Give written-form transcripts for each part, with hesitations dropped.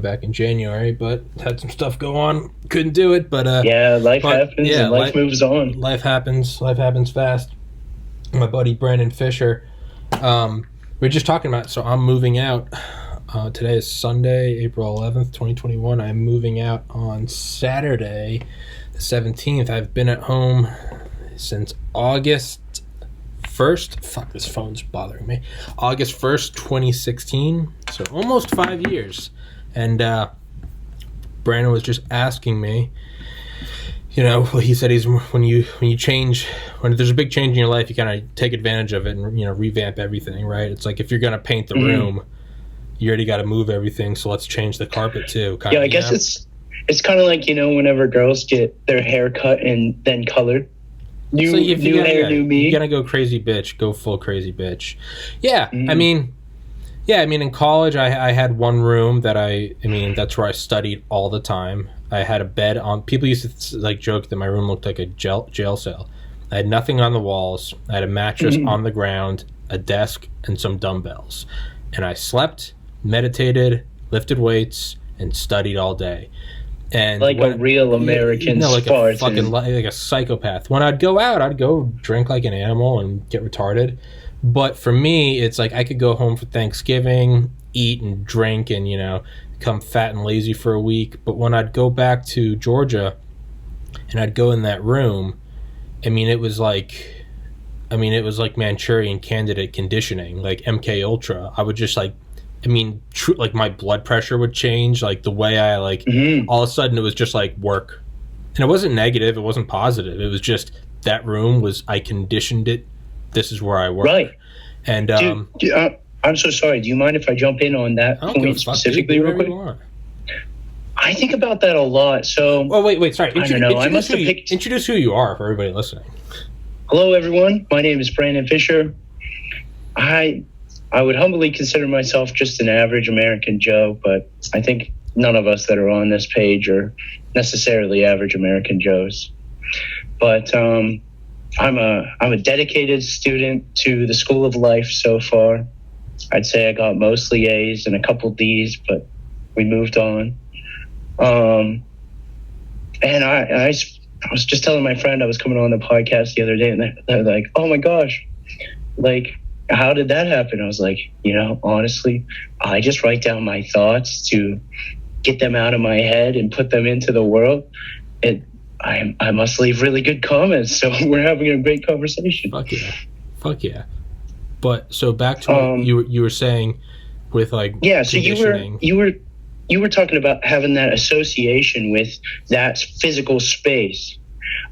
back in January, but had some stuff go on. Couldn't do it, but life happens, and life moves on. Life happens fast. My buddy Brandon Fisher, we were just talking about, so I'm moving out. Today is Sunday, April 11th, 2021. I'm moving out on Saturday, the 17th. I've been at home since August 1st. Fuck, this phone's bothering me. August 1st, 2016. So almost 5 years. And Brandon was just asking me, he said when there's a big change in your life, you kind of take advantage of it and revamp everything, right? It's like if you're gonna paint the room, you already got to move everything, so let's change the carpet too. I guess it's kind of like whenever girls get their hair cut and then colored. New hair, new me. You gotta go crazy bitch. Go full crazy bitch. Yeah, I mean, in college, I had one room that that's where I studied all the time. I had a bed on. People used to joke that my room looked like a jail cell. I had nothing on the walls. I had a mattress on the ground, a desk, and some dumbbells. And I slept, meditated, lifted weights, and studied all day. And a real American Spartan. Like a psychopath. When I'd go out, I'd go drink like an animal and get retarded. But for me, it's like I could go home for Thanksgiving, eat and drink, and become fat and lazy for a week. But when I'd go back to Georgia and I'd go in that room, it was like Manchurian Candidate conditioning, like MK Ultra. I would just my blood pressure would change, like the way I all of a sudden it was just like work. And it wasn't negative, it wasn't positive. It was just that room I conditioned it. This is where I work. Right. And I'm so sorry. Do you mind if I jump in on that point specifically real quick? I think about that a lot. So, wait. Sorry. I don't know. I must have introduce who you are for everybody listening. Hello, everyone. My name is Brandon Fisher. I would humbly consider myself just an average American Joe, but I think none of us that are on this page are necessarily average American Joes. But I'm a dedicated student to the School of Life so far. I'd say I got mostly A's and a couple D's, but we moved on. And I was just telling my friend I was coming on the podcast the other day, and they're like, "Oh my gosh, how did that happen?" I was like, honestly, I just write down my thoughts to get them out of my head and put them into the world. And I must leave really good comments, so we're having a great conversation. Fuck yeah. But so back to what you were saying with so you were talking about having that association with that physical space.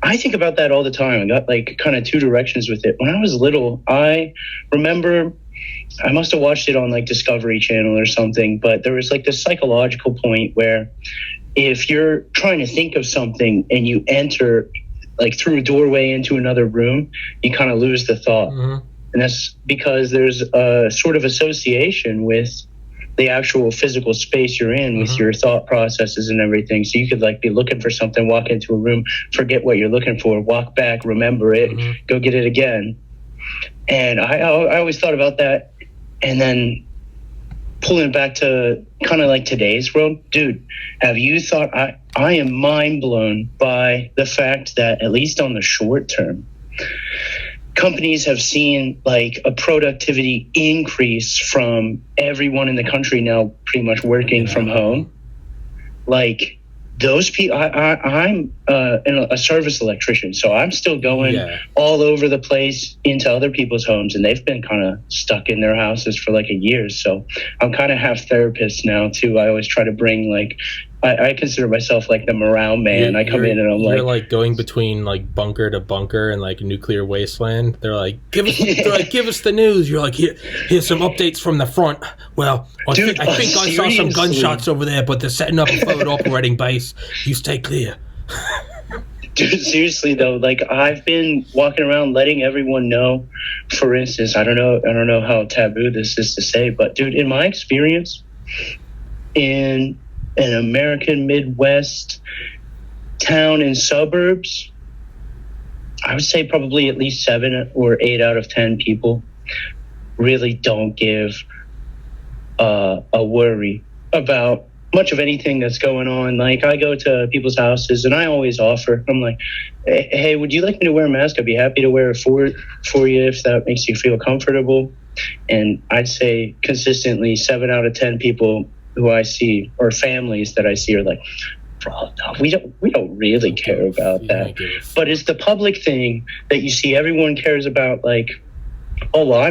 I think about that all the time. I got kind of two directions with it. When I was little, I remember I must have watched it on Discovery Channel or something, but there was this psychological point where if you're trying to think of something and you enter through a doorway into another room, you kind of lose the thought. Mm-hmm. And that's because there's a sort of association with the actual physical space you're in with your thought processes and everything. So you could be looking for something, walk into a room, forget what you're looking for, walk back, remember it, go get it again. And I always thought about that. And then pulling back to kind of today's world, dude, have you thought, I am mind blown by the fact that at least on the short term, companies have seen a productivity increase from everyone in the country now pretty much working from home. Those people, I'm a service electrician, so I'm still going all over the place into other people's homes, and they've been kind of stuck in their houses for a year. So I'm kind of half therapist now too. I always try to bring I consider myself the morale man. I come in and I'm you're going between bunker to bunker and nuclear wasteland. They're give us the news. You're here's some updates from the front. Well, I think I saw some gunshots over there, but they're setting up a forward operating base. You stay clear. Dude, seriously though, I've been walking around letting everyone know. For instance, I don't know how taboo this is to say, but dude, in my experience, in an American Midwest town and suburbs, I would say probably at least 7 or 8 out of 10 people really don't give a worry about much of anything that's going on. Like, I go to people's houses and I always offer. I'm like, hey, would you like me to wear a mask? I'd be happy to wear it for you if that makes you feel comfortable. And I'd say consistently 7 out of 10 people who I see, or families that I see, are like, bro, no, we don't really care about that. But it's the public thing that you see everyone cares about, like, oh, well,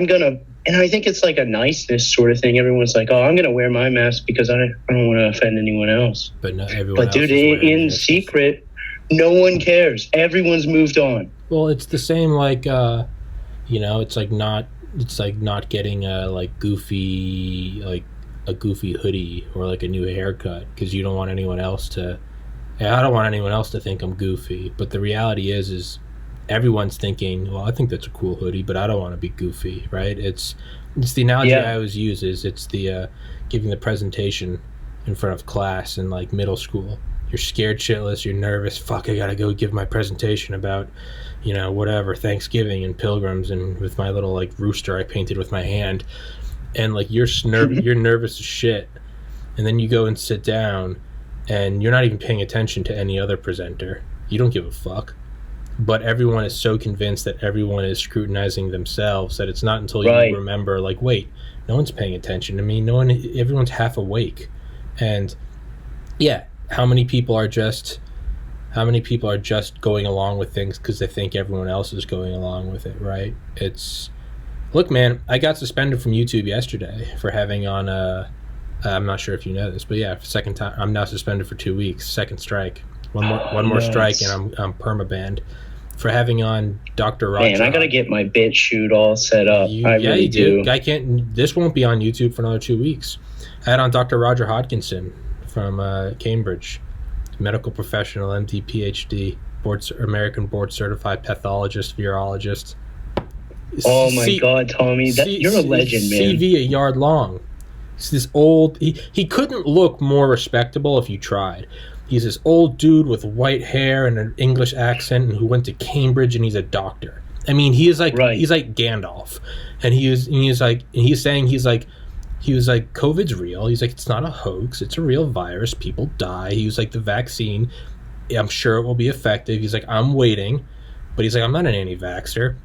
and I think it's like a niceness sort of thing. Everyone's like, oh, I'm going to wear my mask because I don't want to offend anyone else. But not everyone But dude, in secret, no one cares. Everyone's moved on. Well, it's the same, like, it's like not getting a goofy hoodie or like a new haircut because you don't want anyone else to. I don't want anyone else to think I'm goofy. But the reality is everyone's thinking, well, I think that's a cool hoodie, but I don't want to be goofy, right? It's the analogy I always use is it's the giving the presentation in front of class in like middle school. You're scared shitless, you're nervous, fuck, I gotta go give my presentation about, whatever, Thanksgiving and Pilgrims, and with my little like rooster I painted with my hand, and like you're nervous as shit, and then you go and sit down and you're not even paying attention to any other presenter. You don't give a fuck. But everyone is so convinced that everyone is scrutinizing themselves that it's not until you remember, like, wait, no one's paying attention to me. Everyone's half awake. And yeah, how many people are just going along with things because they think everyone else is going along with it, right? Look, man, I got suspended from YouTube yesterday for having on I'm not sure if you know this, but yeah, second time. I'm now suspended for 2 weeks, second strike. One more strike and I'm perma-banned for having on Dr. Roger. Man, I gotta get my BitChute all set up. I really do. I can't. This won't be on YouTube for another 2 weeks. I had on Dr. Roger Hodkinson from Cambridge, medical professional, MD, PhD, American board certified pathologist, virologist. Oh my God, Tommy, you're a legend, man. CV a yard long. It's this old. He couldn't look more respectable if you tried. He's this old dude with white hair and an English accent and who went to Cambridge, and he's a doctor. I mean, he's like Gandalf, and he was like, COVID's real. He's like, it's not a hoax. It's a real virus. People die. He was like, the vaccine, I'm sure it will be effective. He's like, I'm waiting, but he's like, I'm not an anti-vaxxer.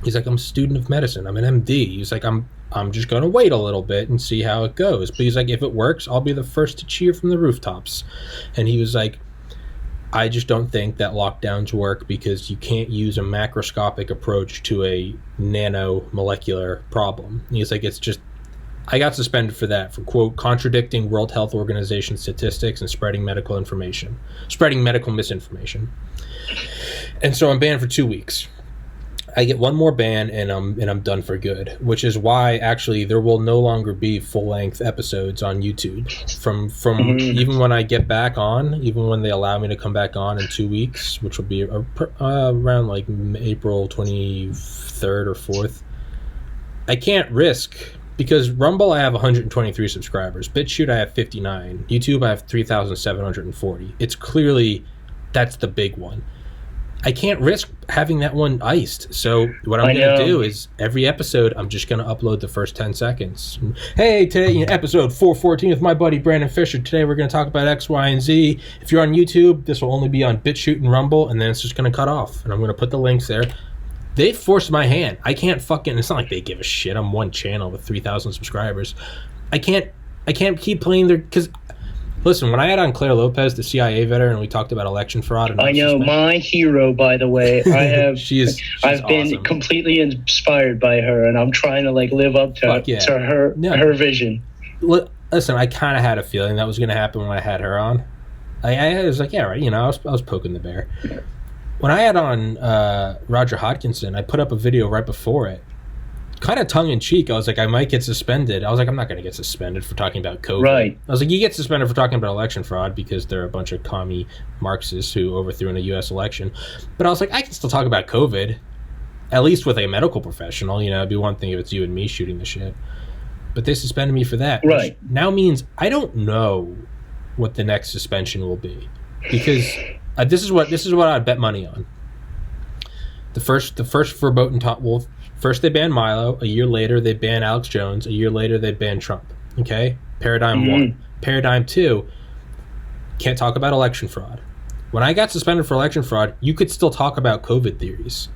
He's like, I'm a student of medicine. I'm an MD. He's like, I'm just going to wait a little bit and see how it goes. But he's like, if it works, I'll be the first to cheer from the rooftops. And he was like, I just don't think that lockdowns work because you can't use a macroscopic approach to a nanomolecular problem. And he's like, it's just, I got suspended for that, for, quote, contradicting World Health Organization statistics and spreading medical misinformation. And so I'm banned for 2 weeks. I get one more ban and I'm done for good, which is why actually there will no longer be full-length episodes on YouTube from even when I get back on, even when they allow me to come back on in 2 weeks, which will be around like April 23rd or 4th. I can't risk, because Rumble I have 123 subscribers, BitChute I have 59, YouTube I have 3,740. It's clearly that's the big one. I can't risk having that one iced. So what I'm going to do is every episode, I'm just going to upload the first 10 seconds. Hey, today, episode 414 with my buddy Brandon Fisher. Today we're going to talk about X, Y, and Z. If you're on YouTube, this will only be on Bitchutia and Rumble, and then it's just going to cut off. And I'm going to put the links there. They forced my hand. I can't it's not like they give a shit. I'm one channel with 3,000 subscribers. I can't keep playing because... Listen, when I had on Claire Lopez, the CIA veteran, and we talked about election fraud. And I know, my hero, by the way. She's I've awesome. been completely inspired by her, and I'm trying to live up to her vision. Listen, I kind of had a feeling that was going to happen when I had her on. I was like, yeah, right. I was poking the bear. When I had on Roger Hodkinson, I put up a video right before it. Kind of tongue-in-cheek, I was like, I might get suspended. I was like, I'm not going to get suspended for talking about COVID. Right. I was like, you get suspended for talking about election fraud because they're a bunch of commie Marxists who overthrew in a U.S. election. But I was like, I can still talk about COVID, at least with a medical professional. It'd be one thing if it's you and me shooting the shit. But they suspended me for that. Right. Which now means I don't know what the next suspension will be. Because this is what I'd bet money on. The first verboten top wolf. First they banned Milo. A year later they banned Alex Jones. A year later they banned Trump. Okay? Paradigm one. Paradigm 2, can't talk about election fraud. When I got suspended for election fraud, you could still talk about COVID theories.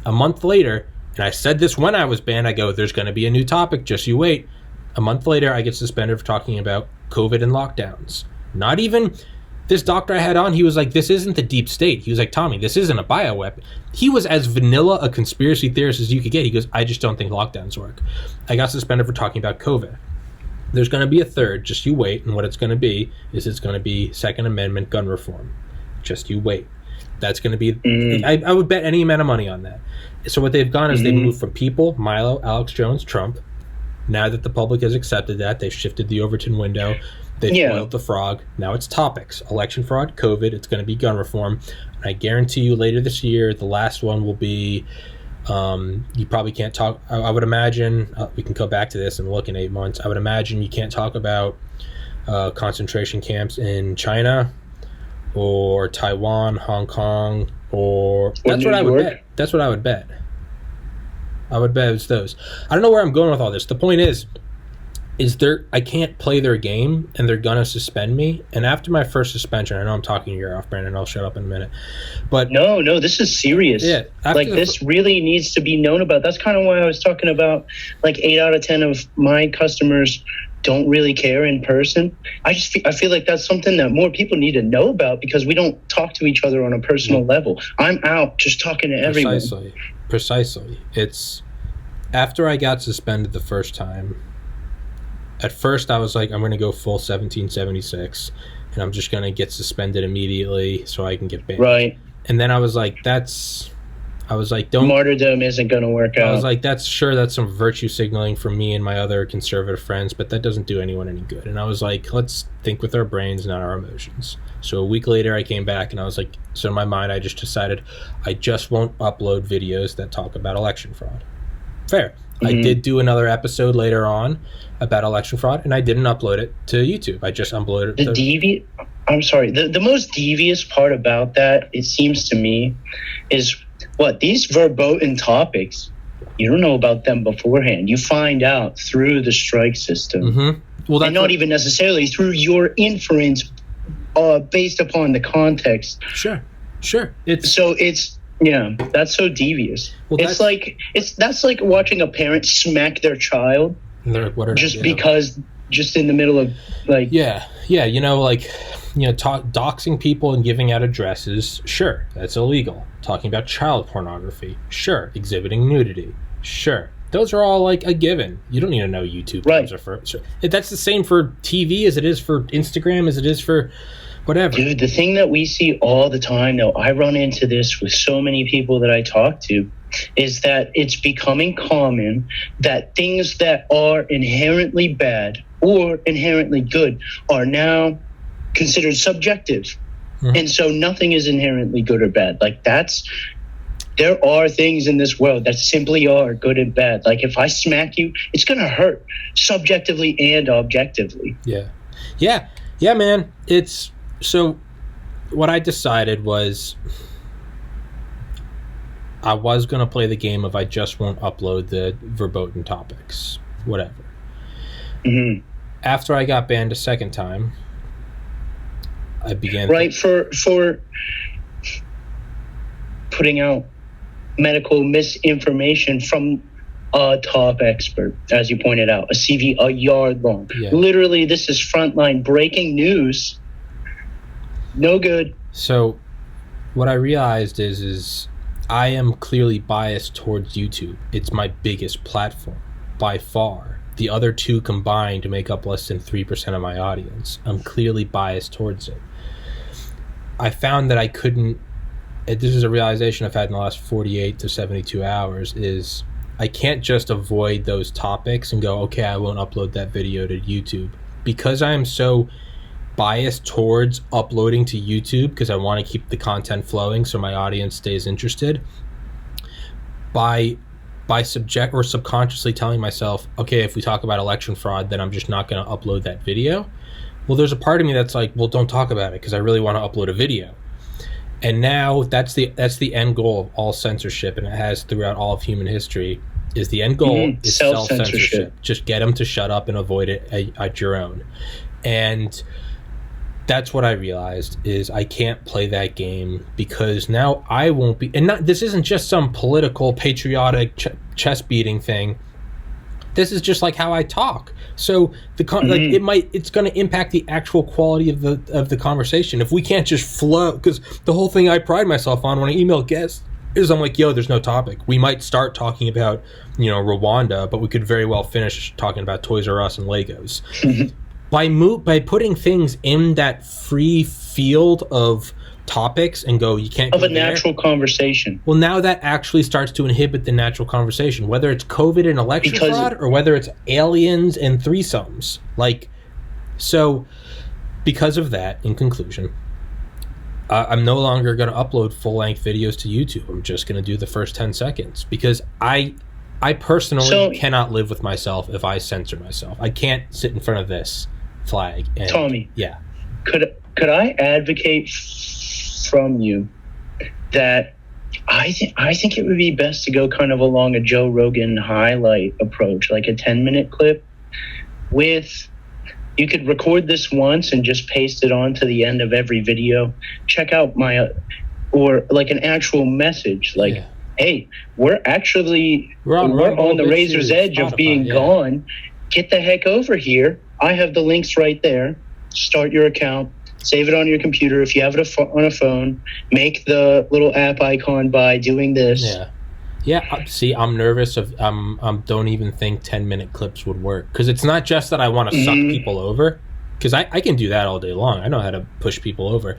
A month later, and I said this when I was banned, I go, there's going to be a new topic, just you wait. A month later, I get suspended for talking about COVID and lockdowns. Not even this doctor I had on, he was like, this isn't the deep state. He was like, Tommy, this isn't a bioweapon. He was as vanilla a conspiracy theorist as you could get. He goes, I just don't think lockdowns work. I got suspended for talking about COVID. There's going to be a third, just you wait, and what it's going to be is it's going to be Second Amendment gun reform. Just you wait. That's going to be, I would bet any amount of money on that. So what they've done is they've moved from people, Milo, Alex Jones, Trump. Now that the public has accepted that, they've shifted the Overton window. They've boiled the frog. Now it's topics. Election fraud, COVID, it's going to be gun reform. And I guarantee you later this year, the last one will be, you probably can't talk, I would imagine, we can go back to this and look in 8 months. I would imagine you can't talk about concentration camps in China or Taiwan, Hong Kong, or that's what I would bet. That's what I would bet. I would bet it's those. I don't know where I'm going with all this. The point is there, I can't play their game, and they're gonna suspend me. And after my first suspension, I know I'm talking your ear off, Brandon. I'll shut up in a minute. But no, this is serious. Yeah, like this really needs to be known about. That's kind of why I was talking about like 8 out of 10 of my customers don't really care in person. I feel like that's something that more people need to know about because we don't talk to each other on a personal level. I'm out just talking to everyone. Precisely. It's after I got suspended the first time. At first, I was like, I'm going to go full 1776, and I'm just going to get suspended immediately so I can get banned. Right. And then I was like, don't. Martyrdom isn't going to work out. I was like, that's some virtue signaling from me and my other conservative friends, but that doesn't do anyone any good. And I was like, let's think with our brains, not our emotions. So a week later, I came back, and I was like, so in my mind, I just decided I just won't upload videos that talk about election fraud. Fair. I did do another episode later on about election fraud, and I didn't upload it to YouTube. I just uploaded it. The most devious part about that, it seems to me, is these verboten topics, you don't know about them beforehand. You find out through the strike system. Mm-hmm. Well, and not even necessarily through your inference based upon the context. Sure. Yeah, that's so devious. Well, that's like watching a parent smack their child just in the middle of like doxing people and giving out addresses. Sure, that's illegal. Talking about child pornography. Sure, exhibiting nudity. Sure, those are all like a given. You don't need to know YouTube terms for. Sure. That's the same for TV as it is for Instagram as it is for. Whatever. Dude, the thing that we see all the time, though, I run into this with so many people that I talk to, is that it's becoming common that things that are inherently bad or inherently good are now considered subjective. Mm-hmm. And so nothing is inherently good or bad. Like there are things in this world that simply are good and bad. Like if I smack you, it's going to hurt subjectively and objectively. Yeah, man. So what I decided was I was going to play the game of I just won't upload the verboten topics, whatever. Mm-hmm. After I got banned a second time, I began... for putting out medical misinformation from a top expert, as you pointed out, a CV a yard long. Yeah. Literally, this is frontline breaking news. No good. So what I realized is I am clearly biased towards YouTube. It's my biggest platform by far. The other two combined to make up less than 3% of my audience. I'm clearly biased towards it. I found that I couldn't, this is a realization I've had in the last 48 to 72 hours, is I can't just avoid those topics and go, okay, I won't upload that video to YouTube. Because I am so biased towards uploading to YouTube because I want to keep the content flowing so my audience stays interested, by subject or subconsciously telling myself, okay, if we talk about election fraud, then I'm just not going to upload that video. Well, there's a part of me that's like, well, don't talk about it because I really want to upload a video. And now that's the end goal of all censorship, and it has throughout all of human history, is the end goal is self-censorship. Just get them to shut up and avoid it at your own. And that's what I realized, is I can't play that game, because now I won't be, and this isn't just some political patriotic chest beating thing. This is just like how I talk. So it's going to impact the actual quality of the conversation if we can't just flow. Because the whole thing I pride myself on when I email guests is I'm like, yo, there's no topic. We might start talking about Rwanda, but we could very well finish talking about Toys R Us and Legos. By putting things in that free field of topics and go, you can't of go a natural conversation. Well, now that actually starts to inhibit the natural conversation, whether it's COVID and election fraud or whether it's aliens and threesomes. So because of that, in conclusion, I'm no longer going to upload full-length videos to YouTube. I'm just going to do the first 10 seconds, because I personally cannot live with myself if I censor myself. I can't sit in front of this flag. And, Tommy, yeah, could I advocate from you that I think it would be best to go kind of along a Joe Rogan highlight approach, like a 10-minute clip you could record this once and just paste it on to the end of every video. Check out or like an actual message, hey, we're on the razor's edge of being gone. Get the heck over here. I have the links right there. Start your account. Save it on your computer. If you have it on a phone, make the little app icon by doing this. Yeah. See, I'm nervous don't even think 10-minute clips would work, because it's not just that I want to suck people over, because I can do that all day long. I know how to push people over.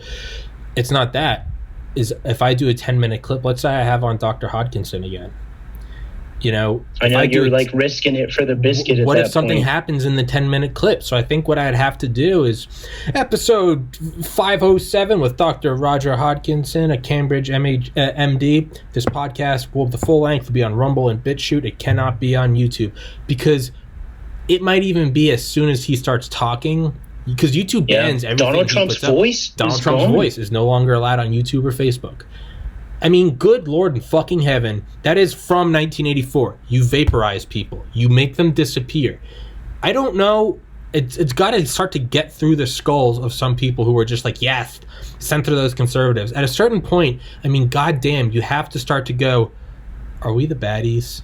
It's not that. Is if I do a 10-minute clip, let's say I have on Dr. Hodkinson again. I know you're risking it for the biscuit. What if something happens in the 10-minute clip? So I think what I'd have to do is episode 507 with Dr. Roger Hodkinson, a Cambridge MD. This podcast the full length will be on Rumble and BitChute. It cannot be on YouTube, because it might even be as soon as he starts talking, because YouTube bans everything. Donald Trump's voice is no longer allowed on YouTube or Facebook. I mean, good Lord in fucking heaven, that is from 1984. You vaporize people. You make them disappear. I don't know. It's got to start to get through the skulls of some people who are just like, yes, censor those conservatives. At a certain point, I mean, goddamn, you have to start to go, are we the baddies?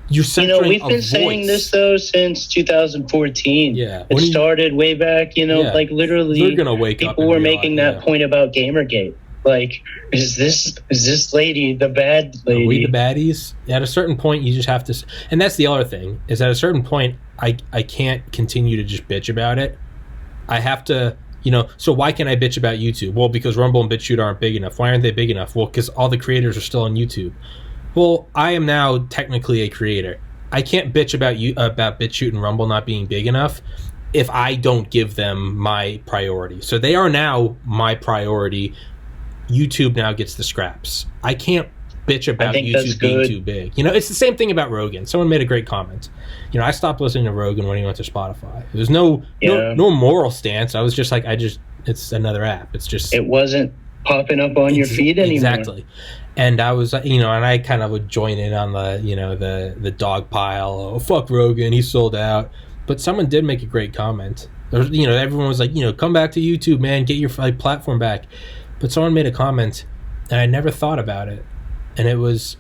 You're censoring we've been saying this, though, since 2014. Yeah. It started way back, literally. They're going to wake up. People were making that point about Gamergate. Is this lady the bad lady? Are we the baddies? At a certain point, you just have to... And that's the other thing, is at a certain point, I can't continue to just bitch about it. I have to... so why can't I bitch about YouTube? Well, because Rumble and BitChute aren't big enough. Why aren't they big enough? Well, because all the creators are still on YouTube. Well, I am now technically a creator. I can't bitch about BitChute and Rumble not being big enough if I don't give them my priority. So they are now my priority. YouTube now gets the scraps. I can't bitch about YouTube being too big. It's the same thing about Rogan. Someone made a great comment. I stopped listening to Rogan when he went to Spotify. There's no moral stance. I was just like, it's another app. It's just... It wasn't popping up on your feed anymore. Exactly. And I was, and I kind of would join in on the dog pile. Oh, fuck Rogan, he sold out. But someone did make a great comment. Everyone was like, come back to YouTube, man, get your platform back. But someone made a comment, and I never thought about it. And it was,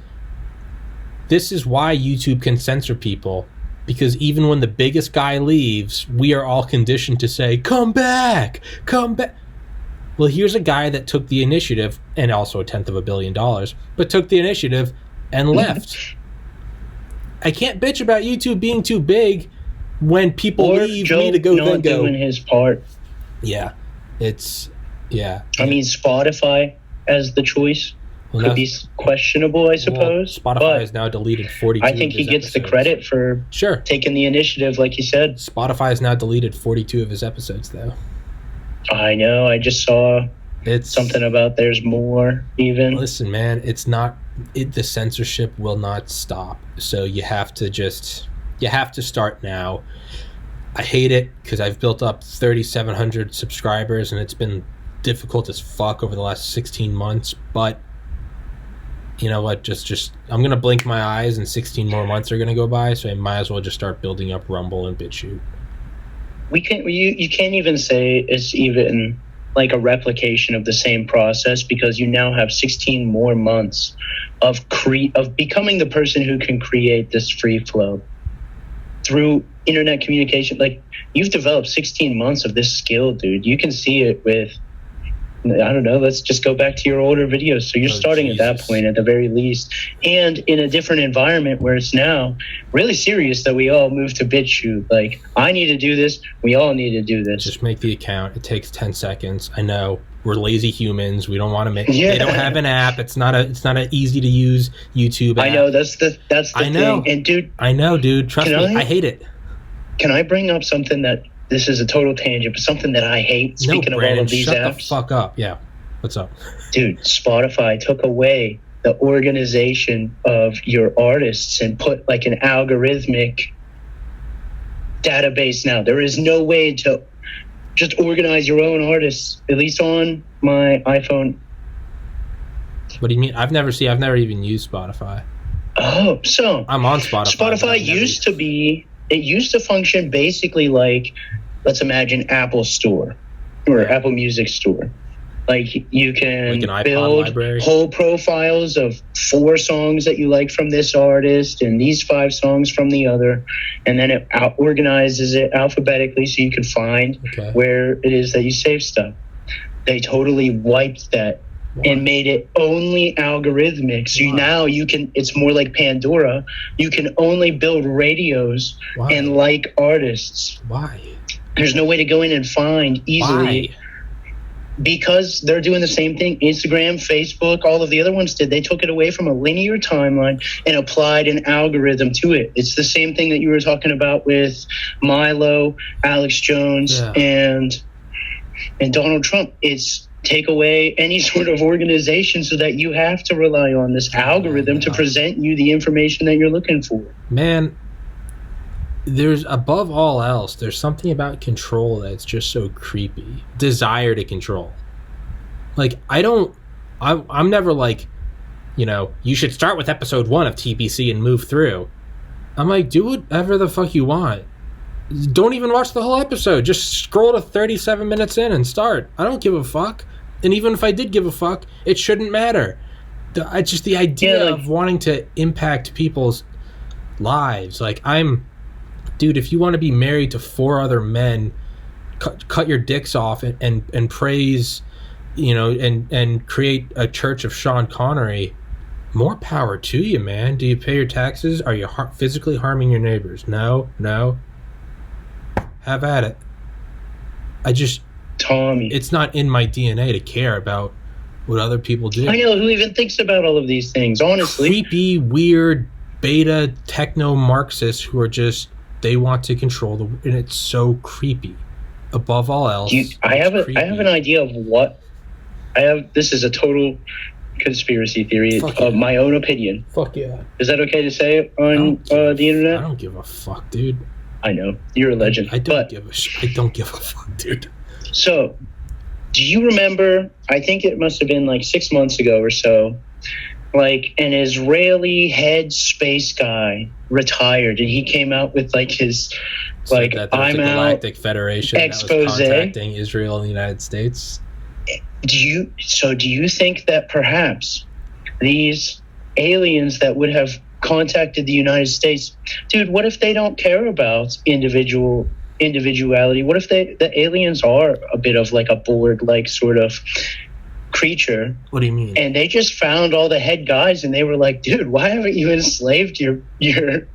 this is why YouTube can censor people. Because even when the biggest guy leaves, we are all conditioned to say, come back, come back. Well, here's a guy that took the initiative, and also $10 billion, but took the initiative and left. I can't bitch about YouTube being too big when people leave me to go. Not doing his part. Yeah, yeah. I mean, Spotify as the choice could be questionable, I suppose. Well, Spotify has now deleted 42. I think he gets the credit for taking the initiative, like you said. Spotify has now deleted 42 of his episodes, though. I know. I just saw something about there's more, even. Listen, man, the censorship will not stop. So you have to start now. I hate it because I've built up 3,700 subscribers, and it's been difficult as fuck over the last 16 months. But you know what? Just I'm going to blink my eyes, and 16 more months are going to go by. So I might as well just start building up Rumble and BitChute. you can't even say it's even like a replication of the same process, because you now have 16 more months of becoming the person who can create this free flow through internet communication. Like, you've developed 16 months of this skill, dude. You can see it with, I don't know, let's just go back to your older videos. So you're starting Jesus. at that point at the very least, and in a different environment where it's now really serious that we all move to BitChute. Like, I need to do this. We all need to do this. Just make the account. It takes 10 seconds. I know we're lazy humans. We don't want to make. Yeah. They don't have an app. It's not a easy to use YouTube app. I know that's the I know. thing. And dude, I know, dude. Trust me. I hate it. Can I bring up something that, this is a total tangent, but something that I hate, speaking of all of these shut apps? the fuck up. Yeah. What's up? Dude, Spotify took away the organization of your artists and put like an algorithmic database now. There is no way to just organize your own artists, at least on my iPhone. What do you mean? I've never even used Spotify. Oh, so I'm on Spotify. Spotify used to function basically like, let's imagine Apple Store or Apple Music Store. Like, you can like build library. whole profiles of 4 songs that you like from this artist and these 5 songs from the other, and then it organizes it alphabetically so you can find where it is that you save stuff. They totally wiped that and made it only algorithmic. So now you can, it's more like Pandora. You can only build radios and like artists. Why? There's no way to go in and find easily. Why? Because they're doing the same thing Instagram, Facebook, all of the other ones did. They took it away from a linear timeline and applied an algorithm to it. It's the same thing that you were talking about with Milo, Alex Jones, and Donald Trump. It's take away any sort of organization so that you have to rely on this algorithm to present you the information that you're looking for. Man, there's, above all else, there's something about control that's just so creepy. Desire to control. Like, I'm never like, you should start with episode 1 of TPC and move through. I'm like, do whatever the fuck you want. Don't even watch the whole episode. Just scroll to 37 minutes in and start. I don't give a fuck. And even if I did give a fuck, it shouldn't matter. Just the idea of wanting to impact people's lives. Like, dude, if you want to be married to 4 other men, cut your dicks off and praise, and create a church of Sean Connery, more power to you, man. Do you pay your taxes? Are you physically harming your neighbors? No. Have at it. Tommy, it's not in my DNA to care about what other people do. I know, who even thinks about all of these things, honestly. Creepy, weird, beta, techno-Marxists who are just, they want to control and it's so creepy. Above all else, I have an idea of what this is a total conspiracy theory of my own opinion. Fuck yeah. Is that okay to say it on the internet? I don't give a fuck, dude. I know, you're a legend. I don't give a fuck, dude. So, do you remember, I think it must have been like 6 months ago or so, like an Israeli head space guy retired, and he came out with like his, like, I'm out Galactic Federation expose. That was contacting Israel and the United States. Do you think that perhaps these aliens that would have contacted the United States, dude, what if they don't care about individuality? What if the aliens are a bit of like a Borg-like sort of creature? What do you mean? And they just found all the head guys and they were like, dude, why haven't you enslaved your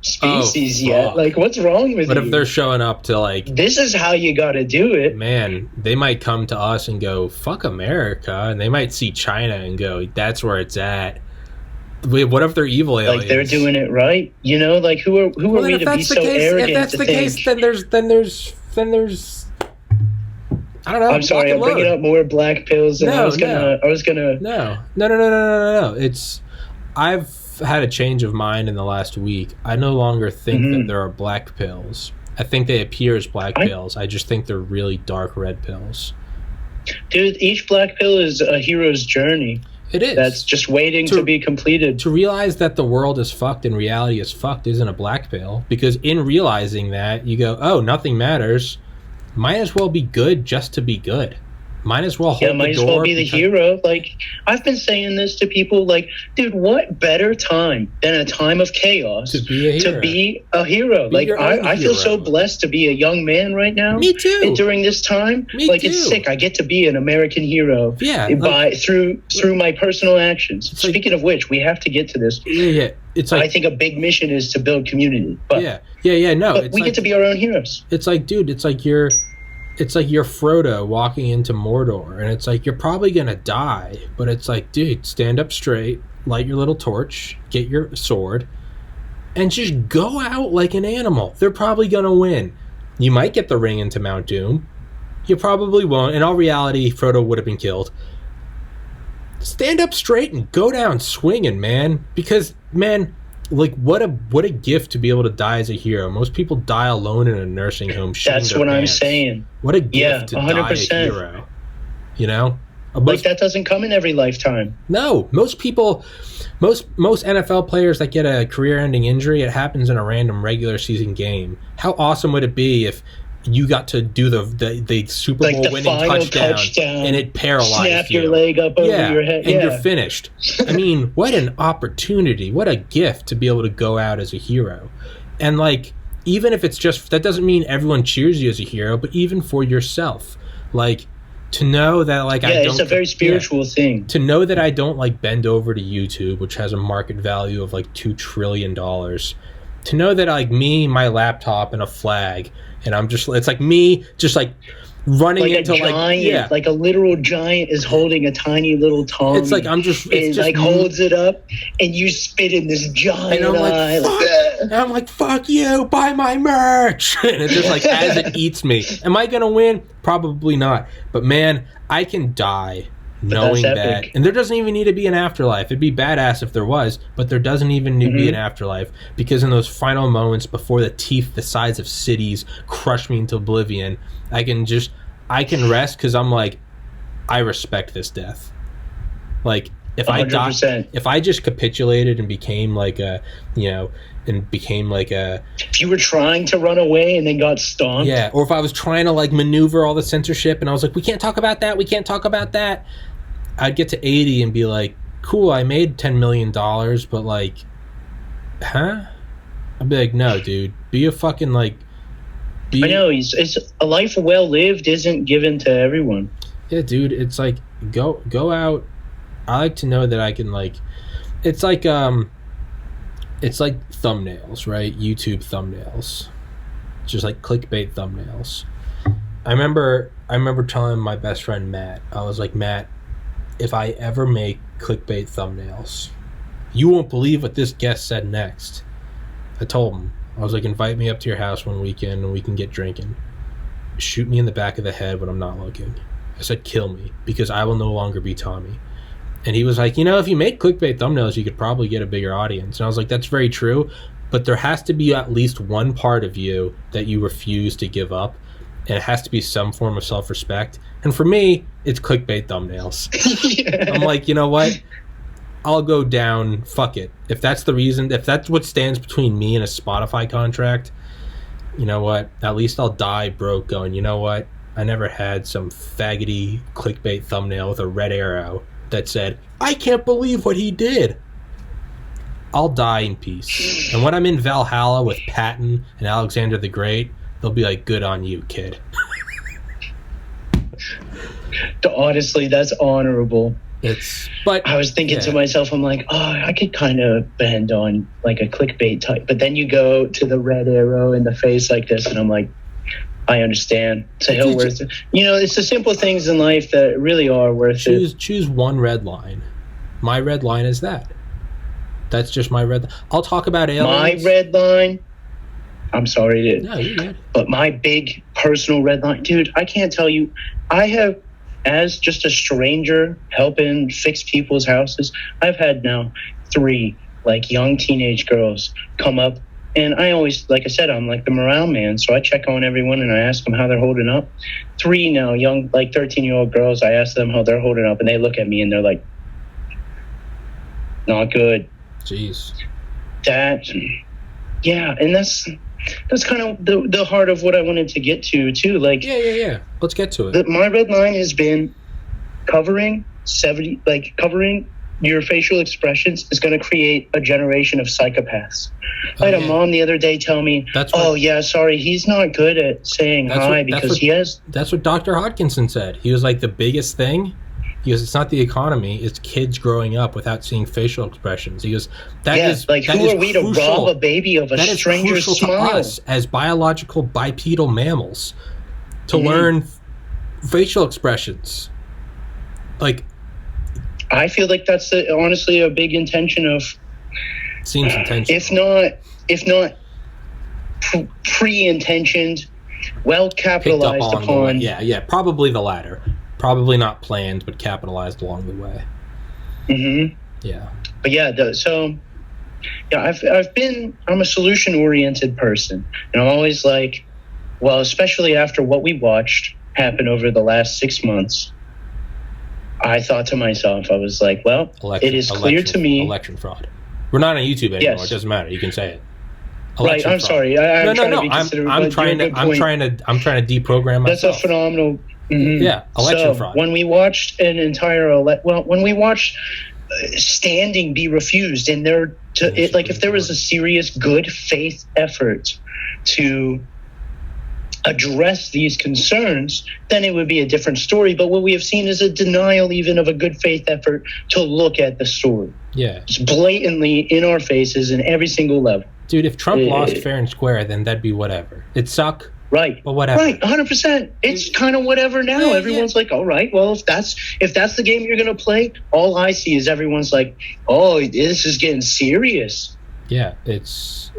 species yet? Like, what's wrong with you? But if they're showing up to like, this is how you got to do it, man, they might come to us and go, fuck America, and they might see China and go, that's where it's at. What if they're evil aliens? Like, they're doing it right, like who are we to be so arrogant? If that's the case, then there's I don't know. I'm sorry, I'm bringing up more black pills. And I was gonna. No. I've had a change of mind in the last week. I no longer think that there are black pills. I think they appear as black pills. I just think they're really dark red pills. Dude, each black pill is a hero's journey. It is. That's just waiting to be completed. To realize that the world is fucked and reality is fucked isn't a black pill, because in realizing that, you go, oh, nothing matters. might as well be good just to be good. Might as well hold might the as door. well be the hero. Like, I've been saying this to people, like, dude, what better time than a time of chaos to be a hero? Like, I feel so blessed to be a young man right now. Me too. And during this time, it's sick. I get to be an American hero. Yeah. Through my personal actions. Speaking of which, we have to get to this. Yeah. It's like, I think a big mission is to build community. But no. But we get to be our own heroes. It's like, dude, it's like you're Frodo walking into Mordor, and it's like you're probably gonna die, but it's like, dude, stand up straight, light your little torch, get your sword, and just go out like an animal. They're probably gonna win. You might get the ring into Mount Doom. You probably won't. In all reality, Frodo would have been killed. Stand up straight and go down swinging, man. Because, man, like, what a gift to be able to die as a hero. Most people die alone in a nursing home. That's what I'm saying. What a gift to 100%. die a hero. You know? Like, that doesn't come in every lifetime. No. Most people, most NFL players that get a career-ending injury, it happens in a random regular season game. How awesome would it be if you got to do the Super Bowl winning touchdown and it paralyzed snap you. Your leg up over your head. And you're finished. I mean, what an opportunity. What a gift to be able to go out as a hero. And, like, even if it's just, that doesn't mean everyone cheers you as a hero, but even for yourself. Like, to know that, like, I don't... it's a very spiritual thing. To know that I don't, like, bend over to YouTube, which has a market value of, like, $2 trillion. To know that, like, me, my laptop, and a flag... And I'm just, it's like me just like running like into a giant, like a literal giant is holding a tiny little Tommy. It's like I'm just, it's just like holds it up and you spit in this giant eye. And I'm like, fuck you, buy my merch. And it's just like, as it eats me. Am I going to win? Probably not. But man, I can die knowing that. And there doesn't even need to be an afterlife. It'd be badass if there was, but there doesn't even need to be an afterlife, because in those final moments before the teeth the size of cities crush me into oblivion, I can rest, because I'm like, I respect this death. Like, if 100%. I died, if I just capitulated and became like a, if you were trying to run away and then got stomped. Yeah, or if I was trying to, like, maneuver all the censorship and I was like, we can't talk about that, I'd get to 80 and be like, cool, I made $10 million, but, like, huh? I'd be like, no, dude, be a fucking, like... I know, it's a life well lived isn't given to everyone. Yeah, dude, it's like, go out. I like to know that I can, like... It's like thumbnails, right? YouTube thumbnails. Just like clickbait thumbnails. I remember telling my best friend, Matt, I was like, Matt, if I ever make clickbait thumbnails, you won't believe what this guest said next. I told him, I was like, invite me up to your house one weekend and we can get drinking. Shoot me in the back of the head when I'm not looking. I said, kill me, because I will no longer be Tommy. And he was like, if you make clickbait thumbnails, you could probably get a bigger audience. And I was like, that's very true, but there has to be at least one part of you that you refuse to give up, and it has to be some form of self-respect. And for me, it's clickbait thumbnails. Yeah. I'm like, you know what? I'll go down. Fuck it. If that's the reason, if that's what stands between me and a Spotify contract, you know what? At least I'll die broke going, you know what? I never had some faggoty clickbait thumbnail with a red arrow that said, I can't believe what he did. I'll die in peace. And when I'm in Valhalla with Patton and Alexander the Great, they'll be like, good on you, kid. Honestly, that's honorable. But I was thinking to myself, I'm like, I could kind of bend on like a clickbait type, but then you go to the red arrow in the face like this, and I'm like, I understand. It's a hill worth it. It's the simple things in life that really are worth it. Choose one red line. My red line is that. That's just my red. I'll talk about aliens. My red line. I'm sorry, dude. No, you're good. But my big personal red line, dude, I can't tell you. I have, as just a stranger helping fix people's houses, I've had now 3 like young teenage girls come up, and I always, like I said, I'm like the morale man, so I check on everyone and I ask them how they're holding up. 3 now young, like 13-year-old girls, I ask them how they're holding up, and they look at me and they're like, not good. Jeez. And that's, that's kind of the heart of what I wanted to get to too. Like, yeah. Let's get to it. my red line has been covering your facial expressions is going to create a generation of psychopaths. I had a mom the other day tell me, sorry, he's not good at saying hi because he has... That's what Dr. Hodgkinson said. He was like, the biggest thing, he goes, it's not the economy, it's kids growing up without seeing facial expressions. He goes, who are we to rob a baby of a stranger's smile? To us as biological bipedal mammals to learn facial expressions. Like, I feel like that's honestly a big intention of... Seems intentional. If not pre-intentioned, well capitalized upon. Yeah, probably the latter. Probably not planned, but capitalized along the way. Mm-hmm. Yeah. But I'm a solution-oriented person, and I'm always like, well, especially after what we watched happen over the last 6 months, I thought to myself, I was like, well, it is clear to me... Election fraud. We're not on YouTube anymore. Yes. It doesn't matter. You can say it. Election fraud. Sorry. I'm trying to deprogram myself. That's a phenomenal... Mm-hmm. Yeah, election fraud. When we watched when we watched standing be refused, and if there was a serious good faith effort to address these concerns, then it would be a different story. But what we have seen is a denial even of a good faith effort to look at the story. Yeah. It's blatantly in our faces in every single level. Dude, if Trump lost fair and square, then that'd be whatever. It'd suck. Right. But whatever. Right, 100%. It's kind of whatever now. Yeah, everyone's like, all right, well, if that's the game you're going to play, all I see is everyone's like, oh, this is getting serious. Yeah, it's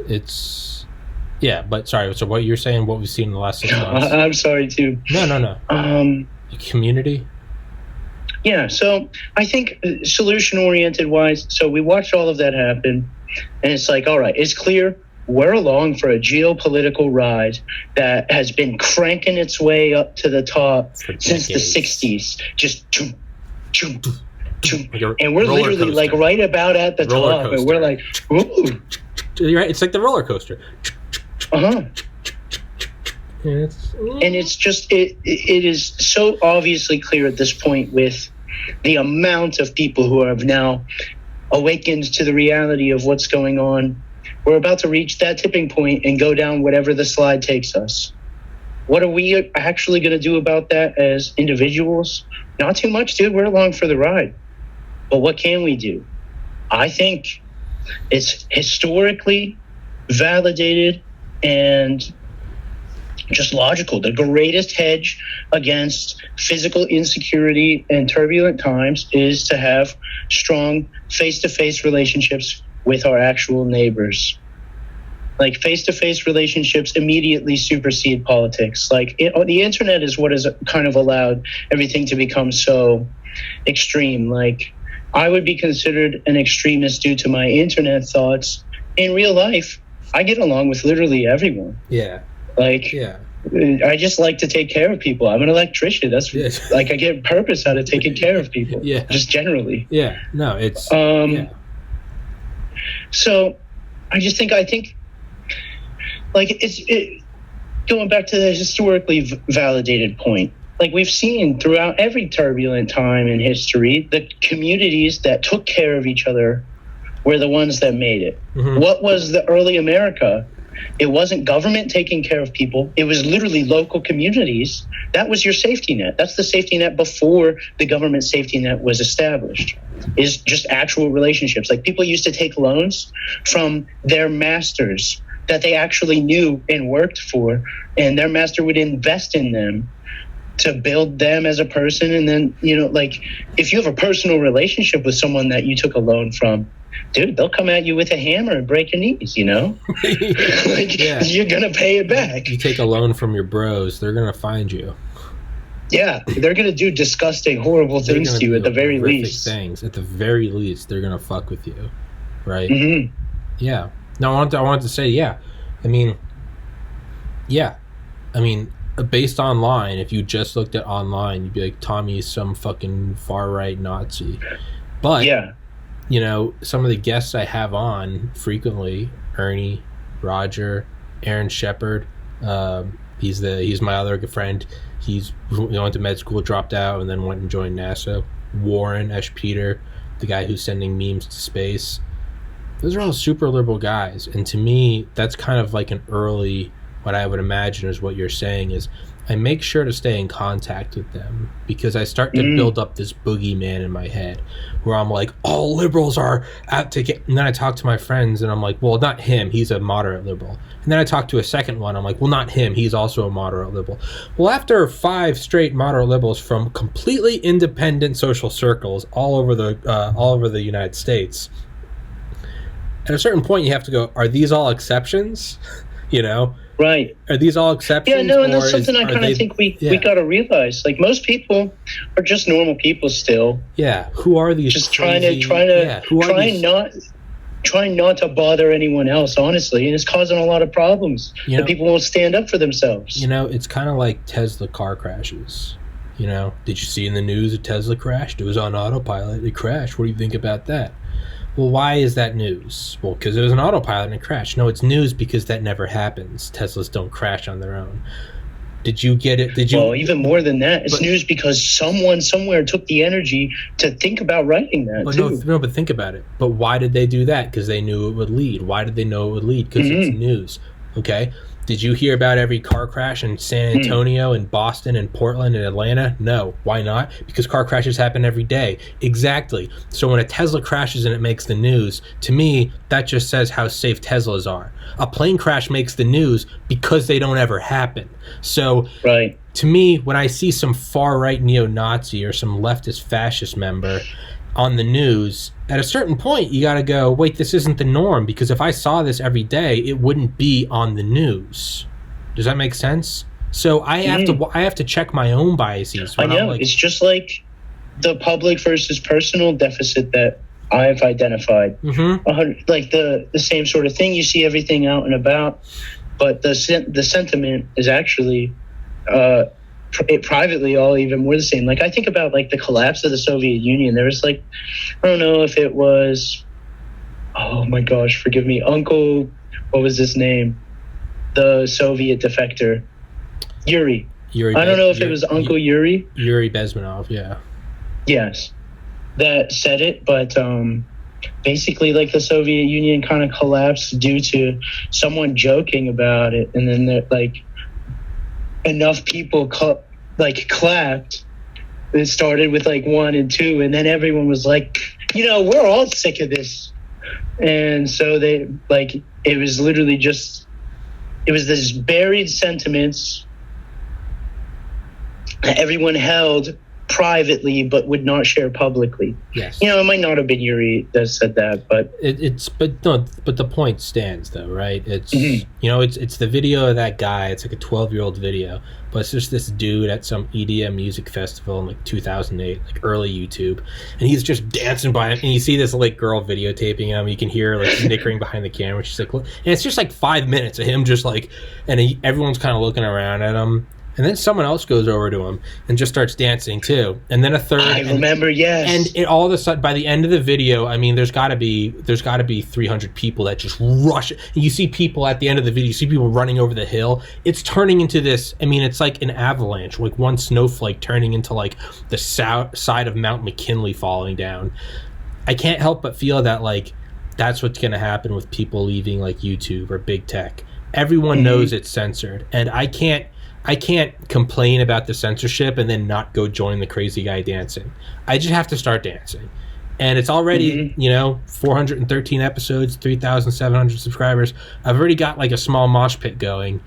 yeah, but sorry, so what you're saying, what we've seen in the last 6 months. I'm sorry, too. No. Community? Yeah, so I think solution-oriented wise, so we watched all of that happen, and it's like, all right, it's clear we're along for a geopolitical ride that has been cranking its way up to the top since the 60s. Just and we're literally like right about at the top, and we're like, ooh. You're right, it's like the roller coaster. Uh-huh. And it's just it is so obviously clear at this point with the amount of people who have now awakened to the reality of what's going on. We're about to reach that tipping point and go down whatever the slide takes us. What are we actually going to do about that as individuals? Not too much, dude. We're along for the ride. But what can we do? I think it's historically validated and just logical. The greatest hedge against physical insecurity and turbulent times is to have strong face-to-face relationships with our actual neighbors. Like, face-to-face relationships immediately supersede politics. Like, the internet is what has kind of allowed everything to become so extreme. Like, I would be considered an extremist due to my internet thoughts. In real life, I get along with literally everyone. Yeah. Like, yeah. I just like to take care of people. I'm an electrician. That's like, I get purpose out of taking care of people. Yeah. Just generally. Yeah. No, it's So I think like going back to the historically validated point, like we've seen throughout every turbulent time in history, the communities that took care of each other were the ones that made it. Mm-hmm. What was the early America? It wasn't government taking care of people. It was literally local communities. That was your safety net. That's the safety net before the government safety net was established, is just actual relationships. Like, people used to take loans from their masters that they actually knew and worked for, and their master would invest in them to build them as a person. And then, like, if you have a personal relationship with someone that you took a loan from, dude, they'll come at you with a hammer and break your knees, Like, you're going to pay it back. You take a loan from your bros, they're going to find you. Yeah, they're going to do disgusting, horrible things to you at the very least. Things. At the very least, they're going to fuck with you, right? Mm-hmm. Yeah. No, I wanted to say, based online, if you just looked at online, you'd be like, Tommy's some fucking far-right Nazi. But, some of the guests I have on frequently, Ernie, Roger, Aaron Shepard. He's my other good friend. He went to med school, dropped out, and then went and joined NASA. Warren Esch Peter, the guy who's sending memes to space. Those are all super liberal guys, and to me, that's kind of like an early, what I would imagine is what you're saying is, I make sure to stay in contact with them because I start to build up this boogeyman in my head where I'm like, all liberals are out to get, and then I talk to my friends and I'm like, well, not him, he's a moderate liberal. And then I talk to a second one, I'm like, well, not him, he's also a moderate liberal. Well, after 5 straight moderate liberals from completely independent social circles all over the United States, at a certain point you have to go, are these all exceptions? You know? Right. Are these all exceptions? Yeah, no, and that's something I kind of think we got to realize. Like, most people are just normal people still. Yeah. Who are these? Just crazy, trying not to bother anyone else, honestly, and it's causing a lot of problems. That people won't stand up for themselves. You know, it's kind of like Tesla car crashes. You know, did you see in the news a Tesla crashed? It was on autopilot. It crashed. What do you think about that? Well, why is that news? Well, because it was an autopilot and it crashed. No, it's news because that never happens. Teslas don't crash on their own. Did you get it? Well, even more than that, it's news because someone somewhere took the energy to think about writing that, too. No, but think about it. But why did they do that? Because they knew it would lead. Why did they know it would lead? Because it's news. Okay? Did you hear about every car crash in San Antonio and Boston and Portland and Atlanta? No. Why not? Because car crashes happen every day. Exactly. So when a Tesla crashes and it makes the news, to me, that just says how safe Teslas are. A plane crash makes the news because they don't ever happen. So to me, when I see some far-right neo-Nazi or some leftist fascist member on the news, at a certain point you got to go, wait, this isn't the norm, because if I saw this every day it wouldn't be on the news. Does that make sense? So I have to check my own biases. I know, it's just like the public versus personal deficit that I've identified. Like the same sort of thing. You see everything out and about, but the sentiment is actually privately all even more the same. Like, I think about like the collapse of the Soviet Union. There was like, I don't know if it was, oh my gosh, forgive me, Uncle, what was his name? The Soviet defector, Yuri. I don't know if it was Uncle Yuri. Yuri Bezmenov, yeah. Yes, that said it, but basically, like, the Soviet Union kind of collapsed due to someone joking about it, and then like enough people clapped. It started with like 1 and 2, and then everyone was like, we're all sick of this. And so they, like, it was literally just, it was this buried sentiments that everyone held privately but would not share publicly. Yes. It might not have been Yuri that said that, but but the point stands though, right? It's it's the video of that guy. It's like a 12-year-old video, but it's just this dude at some EDM music festival in like 2008, like early YouTube, and he's just dancing by him, and you see this like girl videotaping him. You can hear her like snickering behind the camera. She's like, and it's just like 5 minutes of him just like, and everyone's kind of looking around at him. And then someone else goes over to him and just starts dancing too. And then a third. I remember, yes. And it, all of a sudden, by the end of the video, I mean, there's got to be 300 people that just rush. And you see people at the end of the video. You see people running over the hill. It's turning into this. I mean, it's like an avalanche, like one snowflake turning into like the side of Mount McKinley falling down. I can't help but feel that like that's what's going to happen with people leaving like YouTube or big tech. Everyone knows it's censored, and I can't complain about the censorship and then not go join the crazy guy dancing. I just have to start dancing. And it's already, 413 episodes, 3,700 subscribers. I've already got like a small mosh pit going.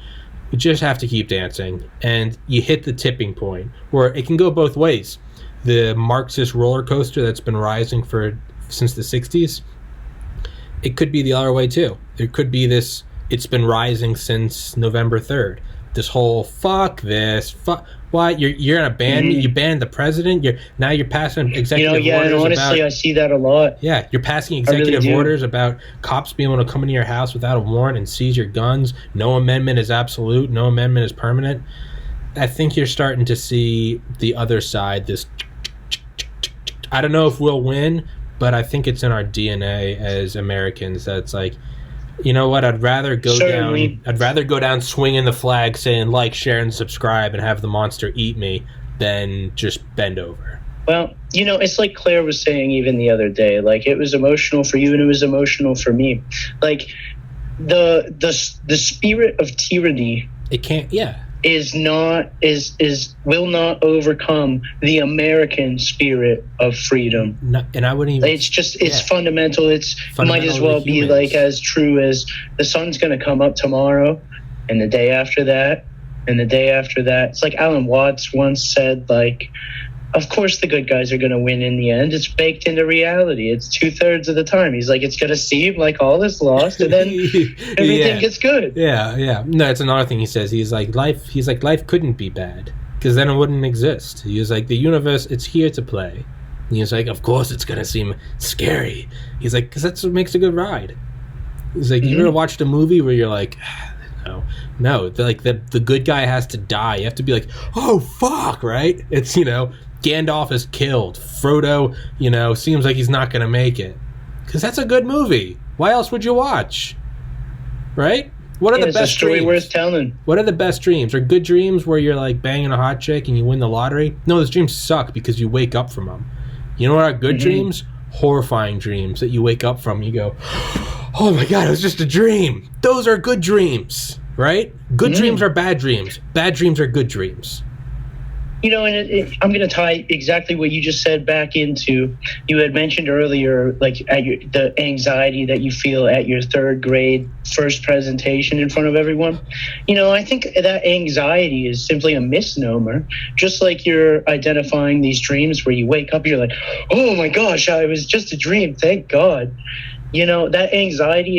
You just have to keep dancing. And you hit the tipping point where it can go both ways. The Marxist roller coaster that's been rising since the 60s, it could be the other way too. There could be this, it's been rising since November 3rd. This whole fuck this, what you're gonna ban me? You banned the president. You're passing executive orders. And honestly, I see that a lot. Yeah, you're passing executive orders about cops being able to come into your house without a warrant and seize your guns. No amendment is absolute. No amendment is permanent. I think you're starting to see the other side. This, I don't know if we'll win, but I think it's in our DNA as Americans. That's like, You know what? I'd rather go Certainly. down. I'd rather go down swinging the flag, saying like, share, and subscribe, and have the monster eat me, than just bend over. Well, it's like Claire was saying even the other day. Like, it was emotional for you, and it was emotional for me. Like, the spirit of tyranny. It can't. Yeah. Will not overcome the American spirit of freedom. And I wouldn't even. It's fundamental. Might as well be like as true as the sun's going to come up tomorrow, and the day after that, and the day after that. It's like Alan Watts once said, like, of course the good guys are going to win in the end. It's baked into reality. It's 2/3 of the time. He's like, it's going to seem like all is lost, and then everything gets good. Yeah. No, it's another thing he says. He's like, life couldn't be bad, because then it wouldn't exist. He was like, the universe, it's here to play. And he's like, of course it's going to seem scary. He's like, because that's what makes a good ride. He's like, you ever watched a movie where you're like, no, like the good guy has to die. You have to be like, oh fuck, right? It's Gandalf is killed. Frodo, seems like he's not going to make it. Because that's a good movie. Why else would you watch? Right? What are the best it's a story dreams? Worth telling. What are the best dreams? Are good dreams where you're like banging a hot chick and you win the lottery? No, those dreams suck because you wake up from them. You know what are good dreams? Horrifying dreams that you wake up from. You go, oh my God, it was just a dream. Those are good dreams, right? Good dreams are bad dreams. Bad dreams are good dreams. And I'm going to tie exactly what you just said back into, you had mentioned earlier, like the anxiety that you feel at your third grade first presentation in front of everyone. I think that anxiety is simply a misnomer, just like you're identifying these dreams where you wake up, you're like, oh my gosh, it was just a dream. Thank God. That anxiety,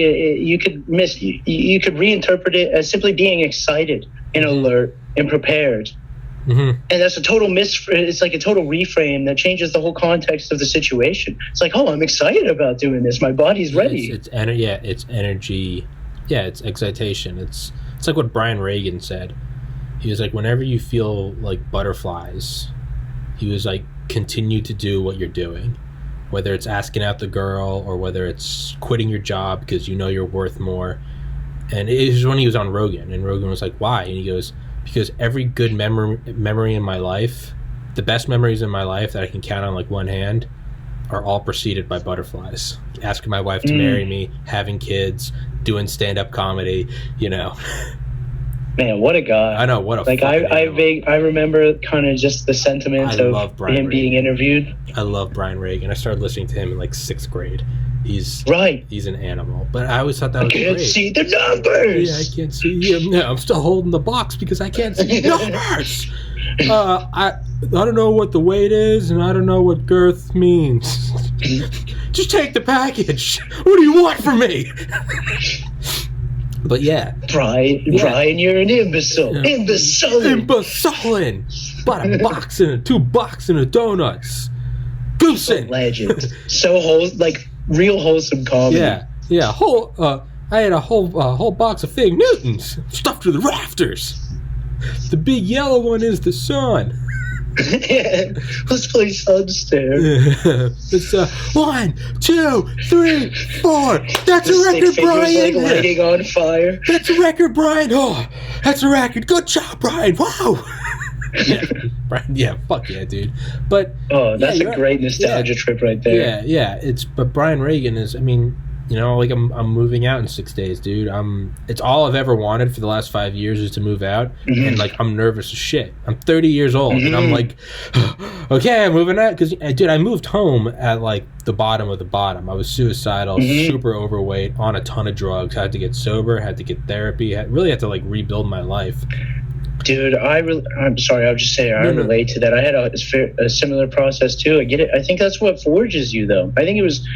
you could reinterpret it as simply being excited and alert and prepared. And that's a total it's like a total reframe that changes the whole context of the situation. It's like, oh, I'm excited about doing this. My body's ready. It's energy. Yeah, it's excitation. It's like what Brian Regan said. He was like, whenever you feel like butterflies, he was like, continue to do what you're doing. Whether it's asking out the girl or whether it's quitting your job because you're worth more. And it was when he was on Rogan, and Rogan was like, why? And he goes, because every good memory in my life, the best memories in my life that I can count on like one hand, are all preceded by butterflies. Asking my wife to marry me, having kids, doing stand-up comedy, Man, what a guy! I know, what a like I remember kind of just the sentiments of him being interviewed. I love Brian Regan. I started listening to him in like 6th grade. He's an animal, but I always thought that was great. I can't see the numbers. Yeah, I can't see him. No, I'm still holding the box because I can't see the numbers. I don't know what the weight is, and I don't know what girth means. Just take the package. What do you want from me? But yeah, Brian, you're an imbecile. Imbecilin'. Bought a box and 2 boxes and a donuts. Goosen. Legend. So real wholesome comedy. Yeah. I had a whole box of Fig Newtons stuffed to the rafters. The big yellow one is the sun. Yeah, let's play Sunstare. It's 1, 2, 3, 4. That's a record, Brian. Like lighting on fire. That's a record, Brian. Oh, that's a record. Good job, Brian. Wow. Brian, fuck yeah, dude. But that's a great nostalgia trip right there. Yeah. But Brian Regan is, like I'm moving out in 6 days, dude. It's all I've ever wanted for the last 5 years is to move out, and like I'm nervous as shit. I'm 30 years old, and I'm like, okay, I'm moving out because, dude, I moved home at like the bottom of the bottom. I was suicidal, super overweight, on a ton of drugs. I had to get sober, had to get therapy, really had to like rebuild my life. Dude, I'm sorry, I'll just say I relate to that. I had a similar process too. I get it. I think that's what forges you, though. I think it was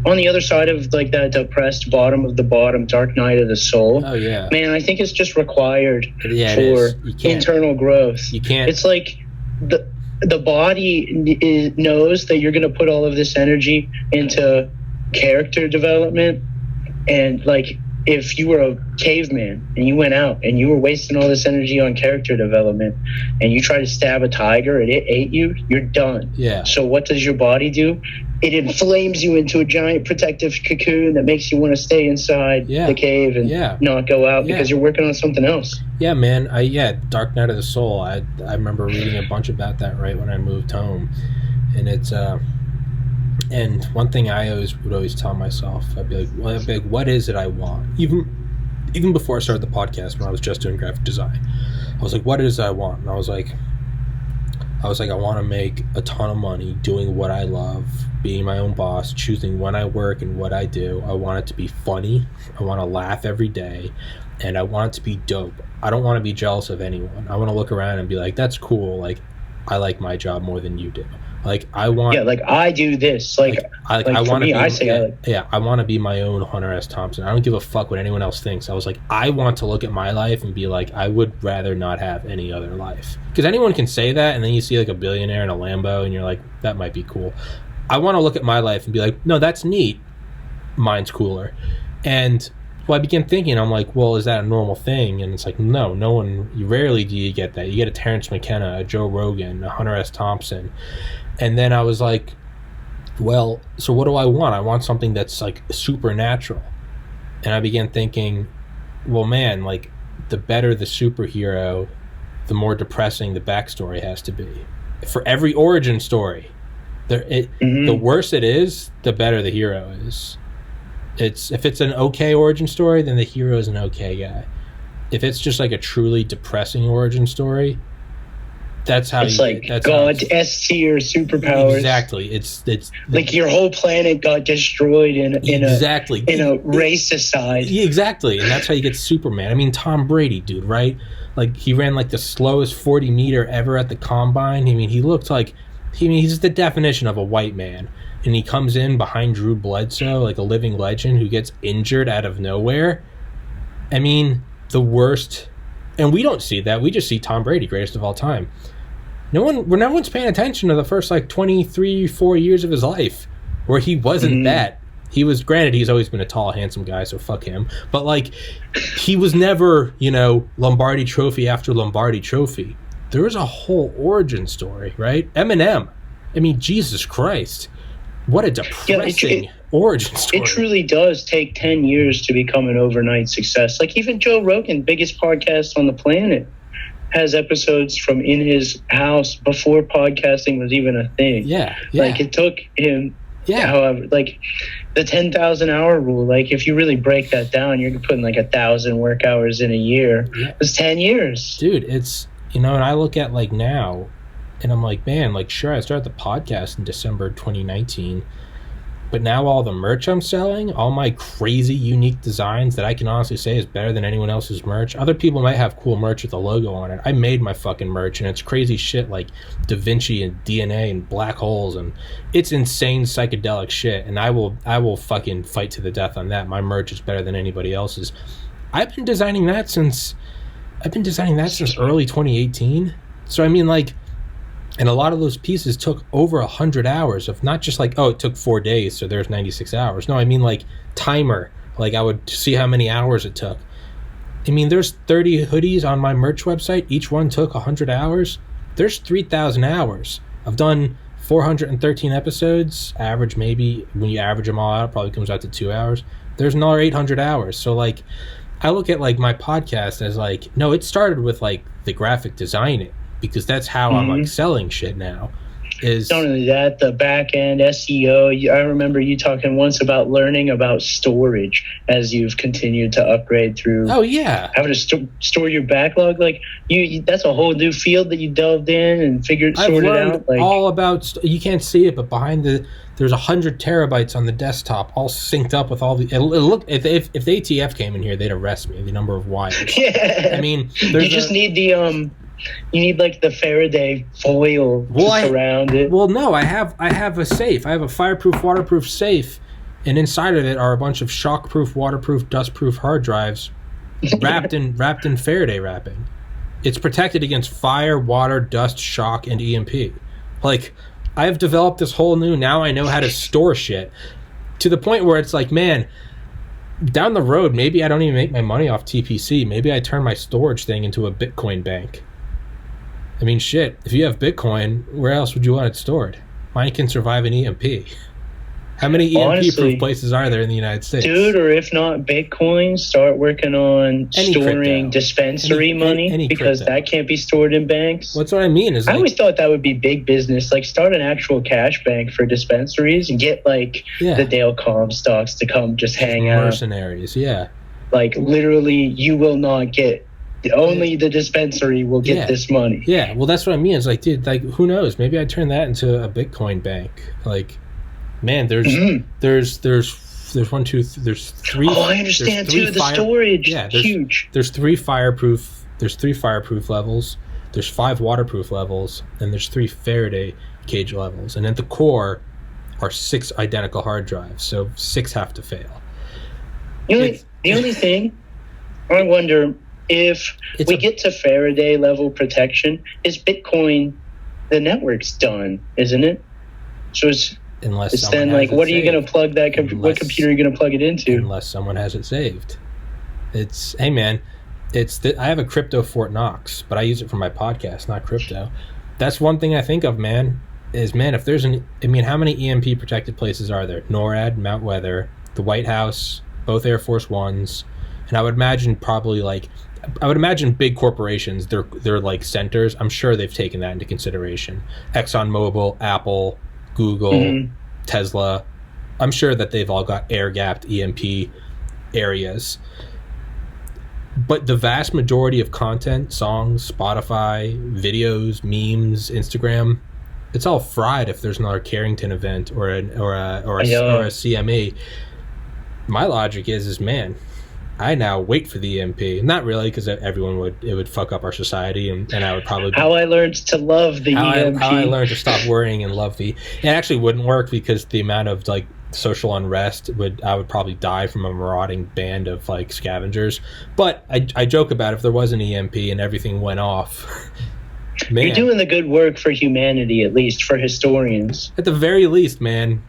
on the other side of like that depressed bottom of the bottom, dark night of the soul. Oh yeah, man. I think it's just required for internal growth. You can't. It's like the body knows that you're going to put all of this energy into character development, and like if you were a caveman and you went out and you were wasting all this energy on character development and you try to stab a tiger and it ate you, you're done. Yeah. So what does your body do? It inflames you into a giant protective cocoon that makes you want to stay inside the cave and not go out because you're working on something else. Yeah, man. Dark Night of the Soul. I remember reading a bunch about that right when I moved home. And it's and one thing I would always tell myself, I'd be like, what is it I want? Even before I started the podcast, when I was just doing graphic design, I was like, what is it I want? And I was like, I want to make a ton of money doing what I love, being my own boss, choosing when I work and what I do. I want it to be funny. I want to laugh every day, and I want it to be dope. I don't want to be jealous of anyone. I want to look around and be like, that's cool. Like, I like my job more than you do. Like, I want... Yeah, like, I do this. I want to be my own Hunter S. Thompson. I don't give a fuck what anyone else thinks. I was like, I want to look at my life and be like, I would rather not have any other life. Because anyone can say that, and then you see, like, a billionaire in a Lambo, and you're like, that might be cool. I want to look at my life and be like, no, that's neat. Mine's cooler. And... well, I began thinking, I'm like, well, is that a normal thing? And it's like, no one, rarely do you get that. You get a Terrence McKenna, a Joe Rogan, a Hunter S. Thompson. And then I was like, well, so what do I want? I want something that's like supernatural. And I began thinking, well, man, like, the better the superhero, the more depressing the backstory has to be. For every origin story, the worse it is, the better the hero is. If it's an okay origin story, then the hero is an okay guy. If it's just like a truly depressing origin story, that's how it's God S tier superpowers. Exactly. It's like your whole planet got destroyed in a race-aside. Exactly, and that's how you get Superman. I mean, Tom Brady, dude, right? Like, he ran like the slowest 40-meter ever at the combine. I mean, he looked like he's the definition of a white man. And he comes in behind Drew Bledsoe, like a living legend who gets injured out of nowhere. I mean, the worst. And we don't see that. We just see Tom Brady, greatest of all time. No one's paying attention to the first, like, 23, 4 years of his life where he wasn't that. He was, granted, he's always been a tall, handsome guy, so fuck him. But, like, he was never, Lombardi trophy after Lombardi trophy. There was a whole origin story, right? Eminem. I mean, Jesus Christ. What a depressing origin story. It truly does take 10 years to become an overnight success. Like, even Joe Rogan, biggest podcast on the planet, has episodes from in his house before podcasting was even a thing. Yeah. Like, it took him, however, like, the 10,000 hour rule, like, if you really break that down, you're putting like 1,000 work hours in a year. Yeah. It's 10 years. Dude, it's, and I look at, like, now, and I'm like, man, like, sure, I started the podcast in December 2019, but now all the merch I'm selling, all my crazy, unique designs that I can honestly say is better than anyone else's merch. Other people might have cool merch with a logo on it. I made my fucking merch, and it's crazy shit like Da Vinci and DNA and black holes, and it's insane psychedelic shit, and I will fucking fight to the death on that. My merch is better than anybody else's. I've been designing that since early 2018. So, I mean, like, and a lot of those pieces took over 100 hours of not just like, oh, it took 4 days, so there's 96 hours. No, I mean, like, timer. Like, I would see how many hours it took. I mean, there's 30 hoodies on my merch website. Each one took 100 hours. There's 3,000 hours. I've done 413 episodes. Average, maybe, when you average them all out, it probably comes out to 2 hours. There's another 800 hours. So, like, I look at, like, my podcast as, like, no, it started with, like, the graphic designing. Because that's how I'm, like, selling shit now. Is not only that, the back end SEO. I remember you talking once about learning about storage as you've continued to upgrade through. Oh yeah, having to store your backlog. Like that's a whole new field that you delved in and sorted out. Like, all about. You can't see it, but behind there's 100 terabytes on the desktop, all synced up with all the. Look, if the ATF came in here, they'd arrest me. The number of wires. Yeah, I mean, you just need the You need like the Faraday foil to surround it. Well, no, I have a safe. I have a fireproof, waterproof safe, and inside of it are a bunch of shockproof, waterproof, dustproof hard drives, wrapped in Faraday wrapping. It's protected against fire, water, dust, shock, and EMP. Like, I've developed this whole new. Now I know how to store shit to the point where it's like, man, down the road, maybe I don't even make my money off TPC. Maybe I turn my storage thing into a Bitcoin bank. I mean, shit, if you have Bitcoin, where else would you want it stored? Mine can survive an EMP. How many EMP-proof places are there in the United States? Dude, or if not Bitcoin, start working on storing dispensary money, because that can't be stored in banks. That's what I mean. I always thought that would be big business. Like, start an actual cash bank for dispensaries and get, like, the Dale Comstocks to come just hang out. Mercenaries, yeah. Like, literally, you will not get... Only the dispensary will get this money. Yeah, well, that's what I mean. It's like, dude, like, who knows? Maybe I turn that into a Bitcoin bank. Like... Man, there's one, two, there's three. Oh, I understand too. The storage, huge. There's three fireproof levels. There's 5 waterproof levels, and there's 3 Faraday cage levels. And at the core are 6 identical hard drives, so 6 have to fail. The only thing I wonder if we get to Faraday level protection, is Bitcoin, the network's done, isn't it? So it's then, like, what are you going to plug that? What computer are you going to plug it into? Unless someone has it saved. It's, hey man, I have a crypto Fort Knox, but I use it for my podcast, not crypto. That's one thing I think of, man. If there's how many EMP protected places are there? NORAD, Mount Weather, the White House, both Air Force Ones, and I would imagine big corporations. They're like centers. I'm sure they've taken that into consideration. ExxonMobil, Apple, Google, Tesla. I'm sure that they've all got air-gapped EMP areas. But the vast majority of content, songs, Spotify, videos, memes, Instagram, it's all fried if there's another Carrington event or a CME. My logic is man, I now wait for the EMP. Not really, because it would fuck up our society, and I would probably... How I learned to love the EMP. How I learned to stop worrying and love the... It actually wouldn't work, because the amount of, like, social unrest, I would probably die from a marauding band of, like, scavengers. But I joke about if there was an EMP and everything went off... Man, you're doing the good work for humanity, at least, for historians. At the very least, man.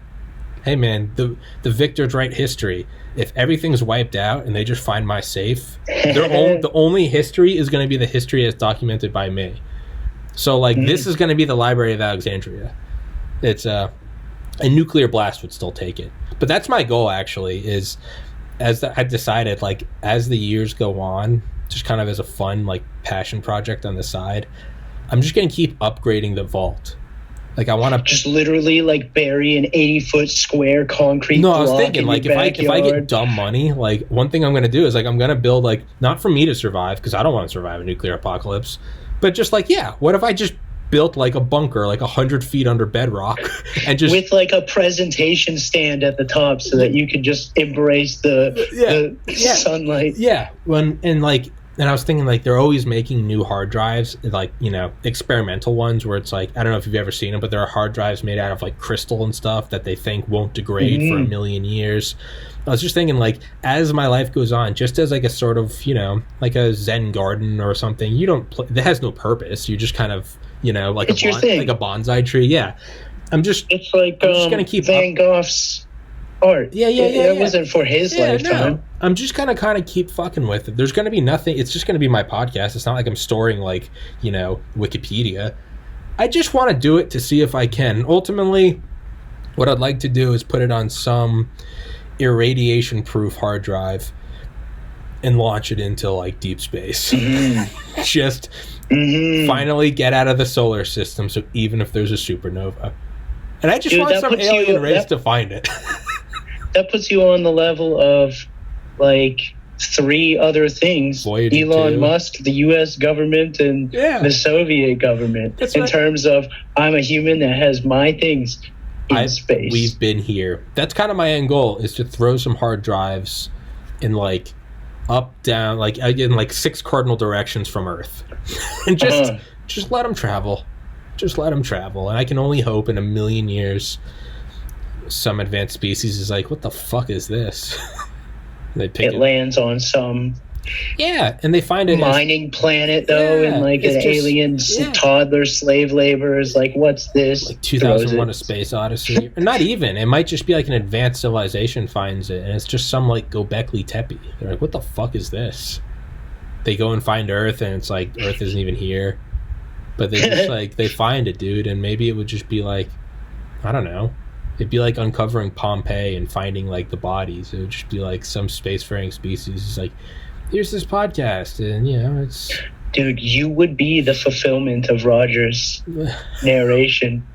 Hey, man, the victors write history. If everything's wiped out and they just find my safe, the only history is going to be the history as documented by me. So, like, this is going to be the Library of Alexandria. It's a nuclear blast would still take it. But that's my goal, actually, is I decided, like, as the years go on, just kind of as a fun, like, passion project on the side, I'm just going to keep upgrading the vault. Like, I want to just literally, like, bury an 80-foot square concrete block. No, I was thinking, like, if I get dumb money, like, one thing I'm going to do is, like, I'm going to build, like, not for me to survive, because I don't want to survive a nuclear apocalypse, but just, like, what if I just built, like, a bunker, like, 100 feet under bedrock, and just... With, like, a presentation stand at the top so that you could just embrace the sunlight. Yeah, and I was thinking, like, they're always making new hard drives, like, experimental ones where it's like, I don't know if you've ever seen them, but there are hard drives made out of, like, crystal and stuff that they think won't degrade for a million years. I was just thinking, like, as my life goes on, just as, like, a sort of, like a Zen garden or something, it has no purpose. You just kind of, like like a bonsai tree. Yeah. It's like, I'm just gonna keep Van Gogh's art. Yeah. It wasn't for his lifetime. No. I'm just gonna kind of keep fucking with it. There's gonna be nothing. It's just gonna be my podcast. It's not like I'm storing, like, Wikipedia. I just want to do it to see if I can. Ultimately, what I'd like to do is put it on some irradiation-proof hard drive and launch it into, like, deep space. Just finally get out of the solar system. So even if there's a supernova, and I just want some alien race to find it. That puts you on the level of, like, 3 other things: Voyager Elon 2. Musk, the U.S. government, and the Soviet government. Terms of, I'm a human that has my things in space. We've been here. That's kind of my end goal, is to throw some hard drives in, like, up, down, like, in, like, 6 cardinal directions from Earth, and just let them travel. Just let them travel. And I can only hope in a million years some advanced species is like, what the fuck is this? It lands on some Yeah, and they find it mining planet though, Yeah, and like it's an just- aliens, yeah. toddler slave laborers. Like, what's this? like 2001: A Throws it. Space Odyssey. Or not even. It might just be like an advanced civilization finds it, and it's just some like Gobekli Tepe. They're like, what the fuck is this? They go and find Earth, and it's like Earth isn't even here. But they just like they find it, dude, and maybe it would just be like, I don't know. It'd be like uncovering Pompeii and finding like the bodies. It would just be like some spacefaring species is like, here's this podcast, and you know, it's Dude, you would be the fulfillment of Roger's narration.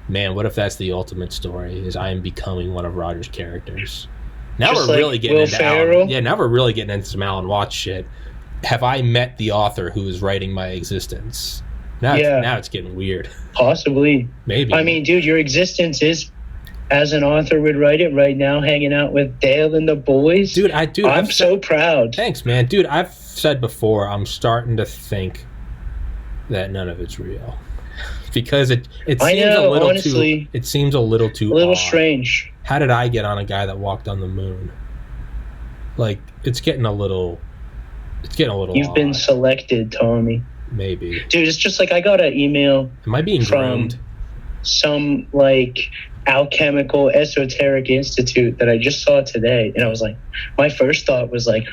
man, what if that's the ultimate story? Is I am becoming one of Roger's characters? Now Just we're like really getting Will into Ferrell? Alan. Yeah, now we're really getting into some Alan Watts shit. Have I met the author who is writing my existence? Now, Yeah. now it's getting weird. Possibly. Maybe. I mean, dude, your existence is, as an author would write it right now, hanging out with Dale and the boys. dude, I'm so proud. Thanks, man. Dude, I've said before, I'm starting to think that none of it's real. Because it I seems know, a little honestly. too it seems a little too A little odd. strange. How did I get on a guy that walked on the moon? Like, it's getting a little You've odd. been selected, Tommy. Maybe. Dude, it's just like I got an email Am I being from groomed? some like alchemical esoteric institute that I just saw today, and I was like, my first thought was like,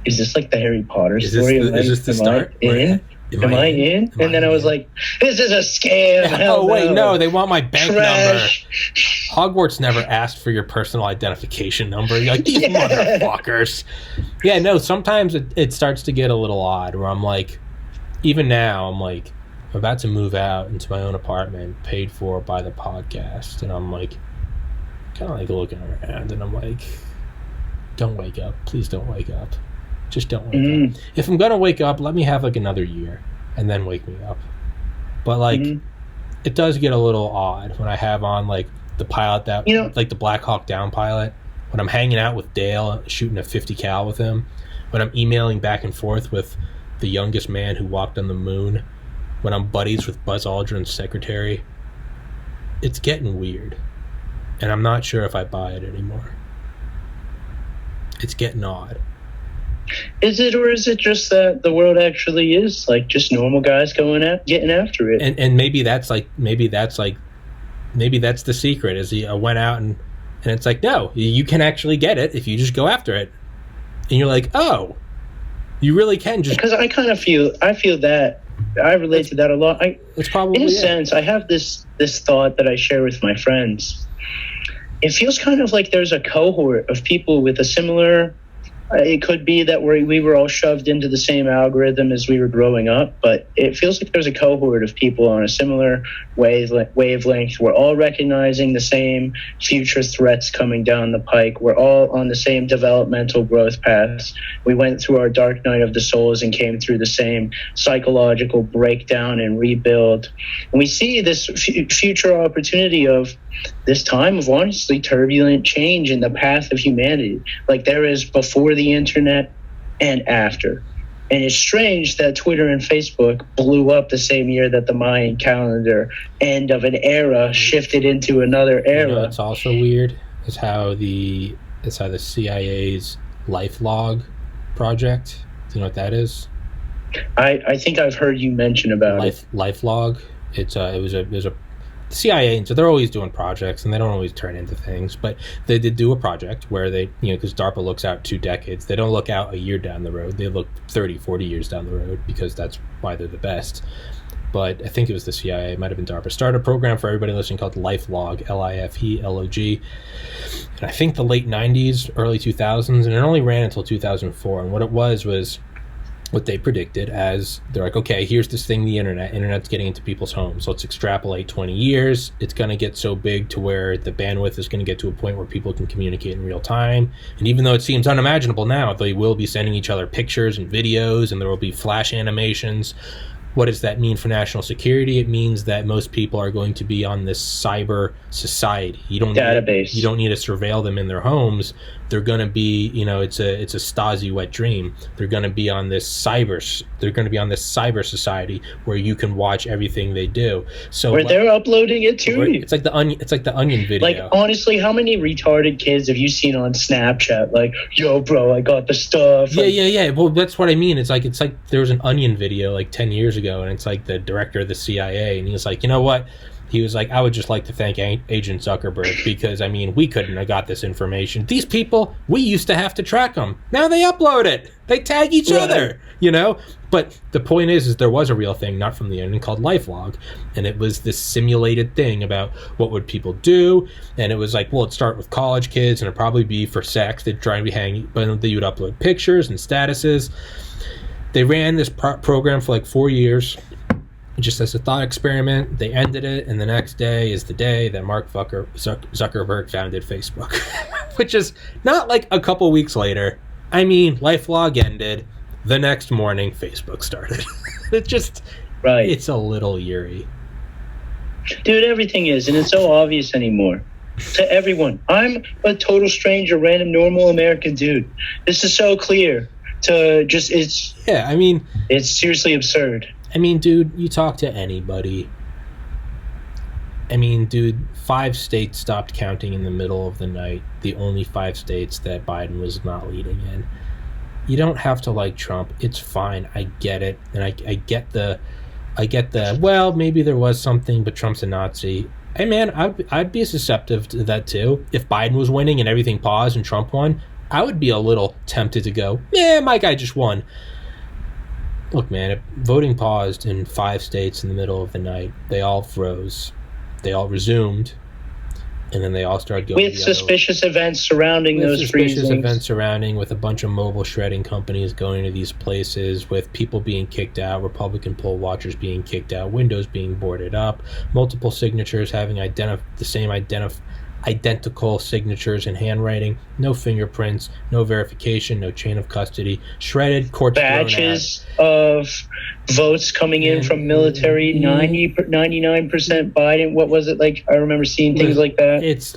is this like the Harry Potter Is this story? the start? Am I in? Am I in? And then I was like, this is a scam. Hell Oh wait, no, they want my bank Trash. number. Hogwarts never asked for your personal identification number. You're like, these Yeah. motherfuckers. Yeah, no, sometimes it starts to get a little odd where I'm like, even now, I'm like, I'm about to move out into my own apartment paid for by the podcast. And I'm like, kind of like looking around and I'm like, don't wake up. Please don't wake up. Just don't wake up. If I'm going to wake up, let me have like another year and then wake me up. But like, it does get a little odd when I have on like the pilot that, like the Black Hawk Down pilot, when I'm hanging out with Dale, shooting a 50 cal with him, when I'm emailing back and forth with the youngest man who walked on the moon, when I'm buddies with Buzz Aldrin's secretary. It's getting weird. And I'm not sure if I buy it anymore. It's getting odd. Is it, or is it just that the world actually is like just normal guys getting after it? And maybe that's the secret. Is I went out and it's like, no, you can actually get it if you just go after it. And you're like, oh, you really can just. Because I feel that I relate to that a lot. It's probably in a sense, I have this thought that I share with my friends. It feels kind of like there's a cohort of people with a similar. It could be that we were all shoved into the same algorithm as we were growing up, but it feels like there's a cohort of people on a similar wavelength. We're all recognizing the same future threats coming down the pike. We're all on the same developmental growth paths. We went through our dark night of the souls and came through the same psychological breakdown and rebuild. And we see this future opportunity of this time of honestly turbulent change in the path of humanity. Like there is before the internet and after. And it's strange that Twitter and Facebook blew up the same year that the Mayan calendar end of an era shifted into another era. You know, it's also weird is how the CIA's LifeLog project. Do you know what that is? I think I've heard you mention about it. LifeLog. It was a CIA, and so they're always doing projects and they don't always turn into things, but they did do a project where they, because DARPA looks out 2 decades. They don't look out a year down the road. They look 30, 40 years down the road because that's why they're the best. But I think it was the CIA, it might have been DARPA, started a program for everybody listening called LifeLog, LIFELOG. And I think the late 90s, early 2000s, and it only ran until 2004. And what it was what they predicted as they're like, okay, here's this thing, the internet's getting into people's homes. Let's extrapolate 20 years. It's going to get so big to where the bandwidth is going to get to a point where people can communicate in real time. And even though it seems unimaginable now, they will be sending each other pictures and videos, and there will be flash animations. What does that mean for national security? It means that most people are going to be on this cyber society. You don't need to surveil them in their homes, they're going to be, it's a Stasi wet dream. They're going to be on this cyber society where you can watch everything they do. So where they're uploading it too. It's like the Onion video. Like, honestly, how many retarded kids have you seen on Snapchat? Like, yo, bro, I got the stuff. Yeah. Well, that's what I mean. It's like there was an Onion video like 10 years ago, and it's like the director of the CIA, and he was like, you know what? He was like, I would just like to thank Agent Zuckerberg because, I mean, we couldn't have got this information. These people, we used to have to track them. Now they upload it. They tag each other, But the point is there was a real thing, not from the Onion, called LifeLog. And it was this simulated thing about what would people do. And it was like, well, it'd start with college kids, and it'd probably be for sex. They'd try and be hanging, but they would upload pictures and statuses. They ran this program for like 4 years. Just as a thought experiment. They ended it, and the next day is the day that Mark Zuckerberg founded Facebook. Which is not like a couple weeks later. I mean, LifeLog ended. The next morning, Facebook started. It's a little eerie. Dude, everything is, and it's so obvious anymore. To everyone. I'm a total stranger, random, normal American dude. This is so clear. It's seriously absurd. I mean, dude, you talk to anybody. I mean, dude, 5 states stopped counting in the middle of the night. The only 5 states that Biden was not leading in. You don't have to like Trump. It's fine. I get it. And I get the, well, maybe there was something, but Trump's a Nazi. Hey, man, I'd be susceptible to that, too. If Biden was winning and everything paused and Trump won, I would be a little tempted to go, yeah, my guy just won. Look, man, if voting paused in 5 states in the middle of the night. They all froze. They all resumed. And then they all started going with suspicious events surrounding those freezings. Suspicious events surrounding, with a bunch of mobile shredding companies going to these places, with people being kicked out, Republican poll watchers being kicked out, windows being boarded up, multiple signatures having identical signatures and handwriting, no fingerprints, no verification, no chain of custody, shredded, courts batches of votes coming in from military, 99% Biden. What was it like? I remember seeing things like that. It's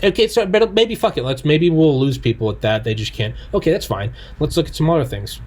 okay. So, but maybe fuck it. Maybe we'll lose people with that. They just can't. Okay, that's fine. Let's look at some other things.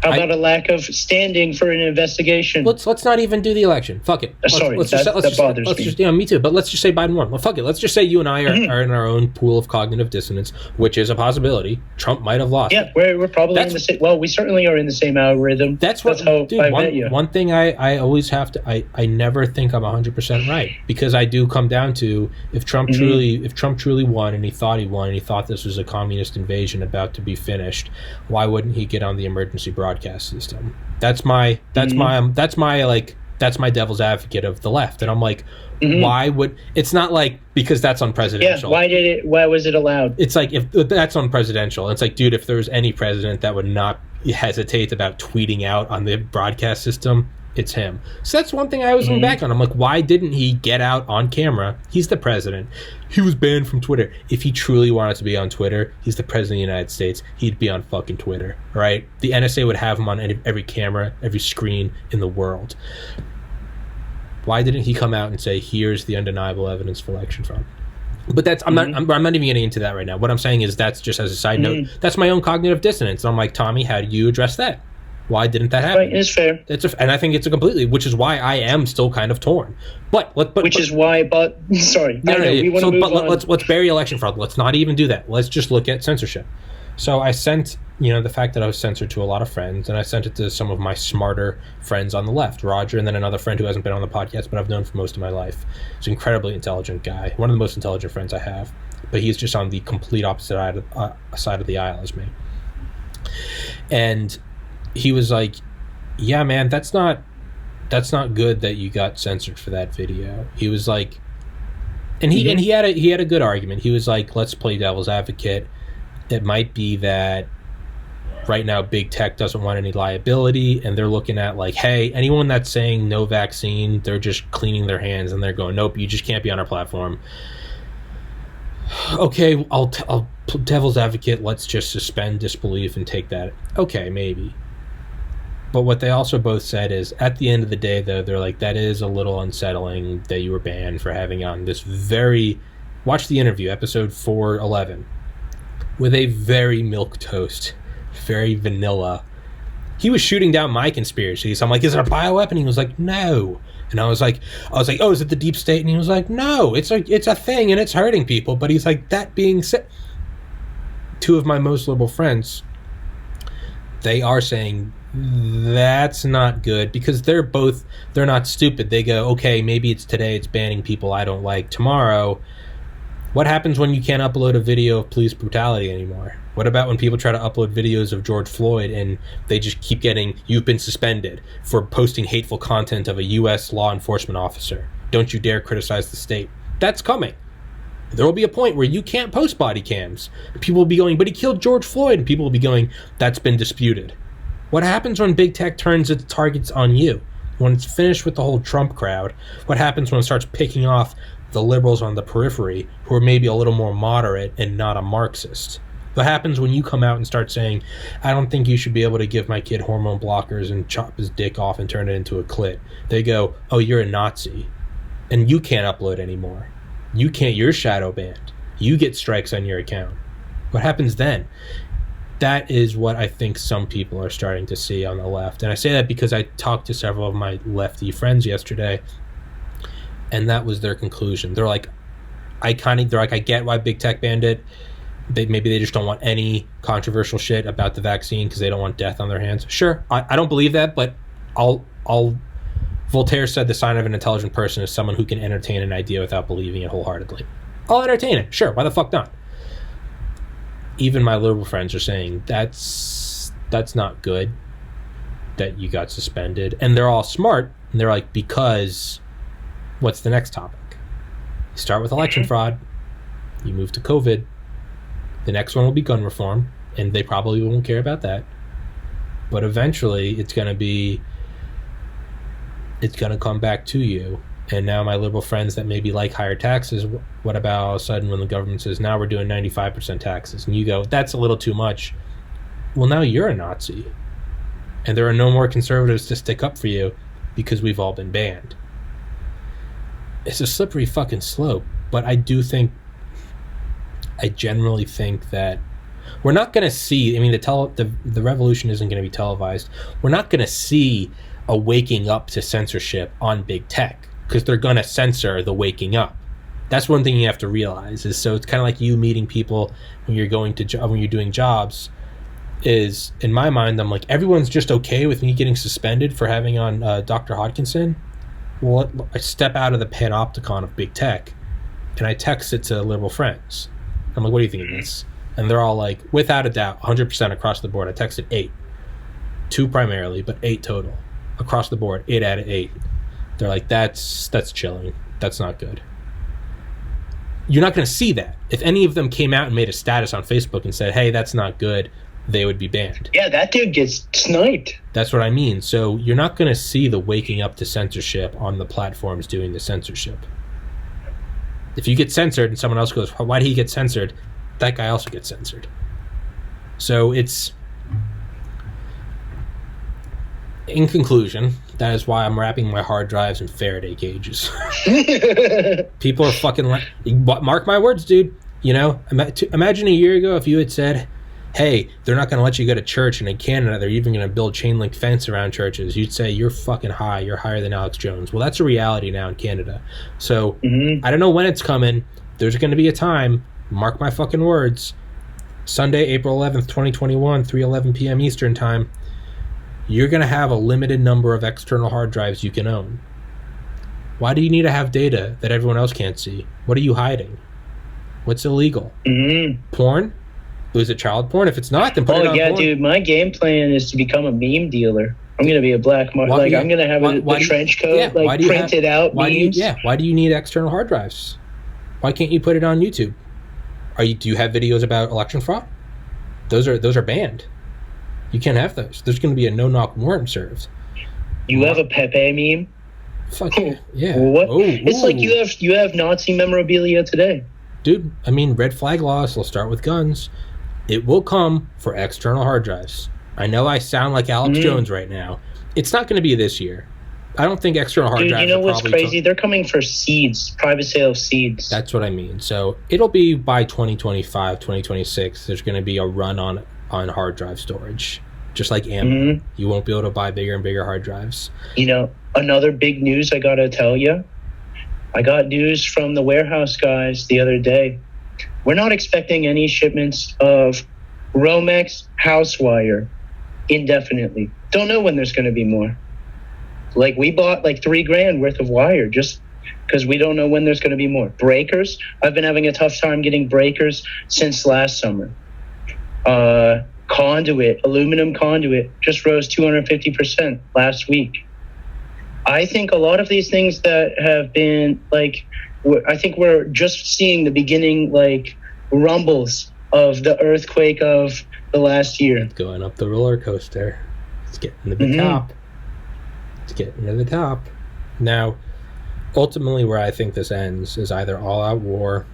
How about a lack of standing for an investigation? Let's not even do the election. Fuck it. That bothers me. Me too. But let's just say Biden won. Well, fuck it. Let's just say you and I are in our own pool of cognitive dissonance, which is a possibility. Trump might have lost. Yeah, we're probably in the same. Well, we certainly are in the same algorithm. That's how I met you. One thing I always have to. I never think I'm 100% right, because I do come down to if Trump truly won and he thought he won and he thought this was a communist invasion about to be finished, why wouldn't he get on the emergency broadcast system? That's my devil's advocate of the left, and I'm like, why would it's not like because that's unpresidential. Why was it allowed? It's like if that's unpresidential. It's like, dude, if there was any president that would not hesitate about tweeting out on the broadcast system, it's him. So that's one thing I was looking back on. I'm like, why didn't he get out on camera? He's the president. He was banned from Twitter. If he truly wanted to be on Twitter, he's the president of the United States. He'd be on fucking Twitter, right? The NSA would have him on every camera, every screen in the world. Why didn't he come out and say, here's the undeniable evidence for election fraud? But that's I'm not even getting into that right now. What I'm saying is that's just as a side note. That's my own cognitive dissonance. And I'm like, Tommy, how do you address that? Why didn't that happen? Right, it's fair. And I think it's which is why I am still kind of torn. Sorry. We want to move on. Let's bury election fraud. Let's not even do that. Let's just look at censorship. So I sent, the fact that I was censored to a lot of friends, and I sent it to some of my smarter friends on the left, Roger, and then another friend who hasn't been on the podcast, but I've known for most of my life. He's an incredibly intelligent guy, one of the most intelligent friends I have, but he's just on the complete opposite side of the aisle as me. And he was like, yeah, man, that's not good that you got censored for that video. He was like, and he had a good argument. He was like, let's play devil's advocate. It might be that right now big tech doesn't want any liability, and they're looking at like, hey, anyone that's saying no vaccine, they're just cleaning their hands and they're going, nope, you just can't be on our platform. Okay, I'll devil's advocate, let's just suspend disbelief and take that. Okay, maybe. But what they also both said is, at the end of the day, though, they're like, that is a little unsettling that you were banned for having on this very Watch the interview, episode 411, with a very milquetoast, very vanilla. He was shooting down my conspiracies. I'm like, is it a bioweapon? He was like, no. And I was like, oh, is it the deep state? And he was like, no, it's a thing and it's hurting people. But he's like, that being said, two of my most liberal friends, they are saying that's not good, because they're not stupid. They go, okay, maybe it's today, it's banning people I don't like. Tomorrow, what happens when you can't upload a video of police brutality anymore? What about when people try to upload videos of George Floyd and they just keep getting, you've been suspended for posting hateful content of a U.S. law enforcement officer. Don't you dare criticize the state. That's coming. There will be a point where you can't post body cams. People will be going, but he killed George Floyd. And people will be going, that's been disputed. What happens when big tech turns its targets on you? When it's finished with the whole Trump crowd, what happens when it starts picking off the liberals on the periphery who are maybe a little more moderate and not a Marxist? What happens when you come out and start saying, I don't think you should be able to give my kid hormone blockers and chop his dick off and turn it into a clit? They go, oh, you're a Nazi. And you can't upload anymore. You can't, you're shadow banned. You get strikes on your account. What happens then? That is what I think some people are starting to see on the left. And I say that because I talked to several of my lefty friends yesterday, and that was their conclusion. They're like, I get why big tech banned it. Maybe they just don't want any controversial shit about the vaccine because they don't want death on their hands. Sure, I don't believe that, but Voltaire said the sign of an intelligent person is someone who can entertain an idea without believing it wholeheartedly. I'll entertain it. Sure, why the fuck not? Even my liberal friends are saying that's not good that you got suspended. And they're all smart, and they're like, because what's the next topic? You start with election fraud, you move to COVID, the next one will be gun reform, and they probably won't care about that. But eventually, it's going to come back to you. And now my liberal friends that maybe like higher taxes, what about all of a sudden when the government says, now we're doing 95% taxes? And you go, that's a little too much. Well, now you're a Nazi. And there are no more conservatives to stick up for you because we've all been banned. It's a slippery fucking slope. But I generally think that we're not going to see, the revolution isn't going to be televised. We're not going to see a waking up to censorship on big tech, because they're going to censor the waking up. That's one thing you have to realize. Is so it's kind of like you meeting people when you're doing jobs. Is in my mind, I'm like, everyone's just okay with me getting suspended for having on Dr. Hodgkinson. Well, I step out of the panopticon of big tech, and I text it to liberal friends. I'm like, what do you think of this? And they're all like, without a doubt, 100% across the board. I texted 8. 2 primarily, but 8 total. Across the board, 8 out of 8. They're like, that's chilling. That's not good. You're not going to see that. If any of them came out and made a status on Facebook and said, hey, that's not good, they would be banned. Yeah, that dude gets sniped. That's what I mean. So you're not going to see the waking up to censorship on the platforms doing the censorship. If you get censored and someone else goes, why did he get censored? That guy also gets censored. So it's... In conclusion, that is why I'm wrapping my hard drives in Faraday cages. People are fucking... Mark my words, dude. You know, imagine a year ago if you had said, hey, they're not going to let you go to church, and in Canada, they're even going to build chain link fence around churches. You'd say, you're fucking high. You're higher than Alex Jones. Well, that's a reality now in Canada. So I don't know when it's coming. There's going to be a time, mark my fucking words, Sunday, April 11th, 2021, 3:11 p.m. Eastern time, you're going to have a limited number of external hard drives you can own. Why do you need to have data that everyone else can't see? What are you hiding? What's illegal? Porn? Was it child porn? If it's not, then put it on porn. Dude, my game plan is to become a meme dealer. I'm going to be a black market. Like, I'm going to have the trench coat, printed out memes. Why do you need external hard drives? Why can't you put it on YouTube? Do you have videos about election fraud? Those are banned. You can't have those. There's going to be a no-knock warrant served. You have a Pepe meme? Fuck yeah. What? It's like you have Nazi memorabilia today. Dude, I mean, red flag laws will start with guns. It will come for external hard drives. I know I sound like Alex Jones right now. It's not going to be this year. I don't think external hard Dude, drives you know are what's probably crazy? They're coming for seeds, private sale seeds. That's what I mean. So it'll be by 2025, 2026. There's going to be a run on hard drive storage, just like ammo. Mm-hmm. You won't be able to buy bigger and bigger hard drives. You know, another big news I got to tell you. I got news from the warehouse guys the other day. We're not expecting any shipments of Romex house wire indefinitely. Don't know when there's going to be more. Like, we bought like $3,000 worth of wire just because we don't know when there's going to be more. Breakers. I've been having a tough time getting breakers since last summer. Conduit, aluminum conduit, just rose 250% last week. I think a lot of these things that have been like, I think we're just seeing the beginning, like, rumbles of the earthquake of the last year. Going up the roller coaster. It's getting to the top. It's getting to the top. Now, ultimately, where I think this ends is either all-out war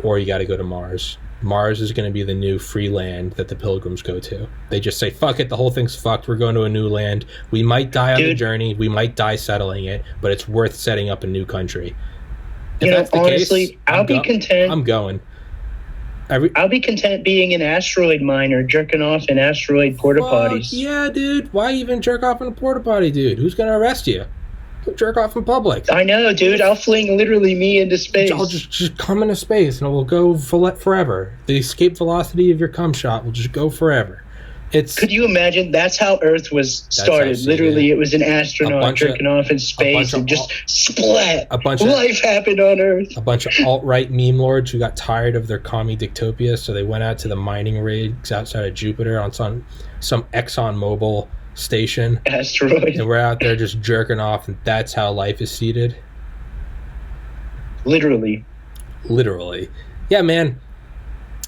or you got to go to Mars. Mars is going to be the new free land that the Pilgrims go to. They just say, fuck it, the whole thing's fucked. We're going to a new land. We might die on the journey. We might die settling it, but it's worth setting up a new country. If that's the honestly, case, I'll be content. I'm going. I'll be content being an asteroid miner, jerking off in asteroid porta potties. Yeah, dude. Why even jerk off in a porta potty, dude? Who's going to arrest you? Go jerk off in public. I know, dude. I'll fling literally me into space. I'll just come into space and it will go forever. The escape velocity of your cum shot will just go forever. Could you imagine? That's how Earth was started. Literally, it was an astronaut jerking off in space and just splat. Life happened on Earth. A bunch of alt-right meme lords who got tired of their commie dictopia, so they went out to the mining rigs outside of Jupiter on some ExxonMobil station. Asteroid. And we're out there just jerking off, and that's how life is seeded. Literally. Yeah, man.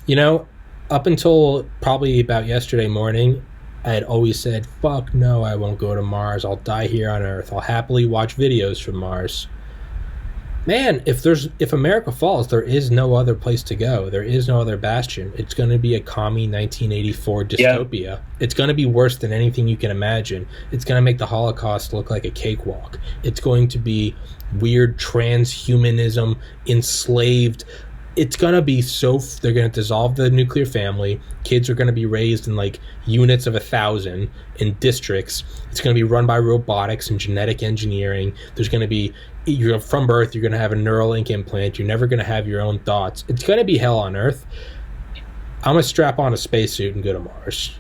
You know, up until probably about yesterday morning, I had always said, fuck no, I won't go to Mars. I'll die here on Earth. I'll happily watch videos from Mars. Man, if America falls, there is no other place to go. There is no other bastion. It's going to be a commie 1984 dystopia. Yeah. It's going to be worse than anything you can imagine. It's going to make the Holocaust look like a cakewalk. It's going to be weird transhumanism, enslaved. It's going to be they're going to dissolve the nuclear family. Kids are going to be raised in like units of 1,000 in districts. It's going to be run by robotics and genetic engineering. There's going to be, from birth, you're going to have a Neuralink implant. You're never going to have your own thoughts. It's going to be hell on Earth. I'm going to strap on a spacesuit and go to Mars.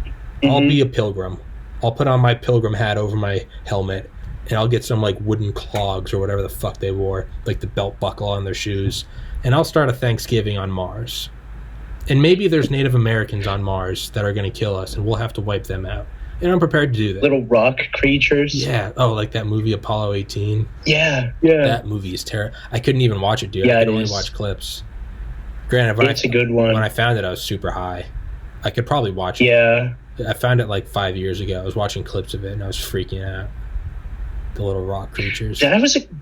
Mm-hmm. I'll be a pilgrim. I'll put on my pilgrim hat over my helmet, and I'll get some like wooden clogs or whatever the fuck they wore, like the belt buckle on their shoes. And I'll start a Thanksgiving on Mars. And maybe there's Native Americans on Mars that are going to kill us, and we'll have to wipe them out. And I'm prepared to do that. Little rock creatures. Yeah. Oh, like that movie Apollo 18. Yeah. That movie is terrible. I couldn't even watch it, dude. I could only watch clips. Granted, it's a good one. When I found it, I was super high. I could probably watch it. Yeah. I found it like 5 years ago. I was watching clips of it, and I was freaking out. The little rock creatures.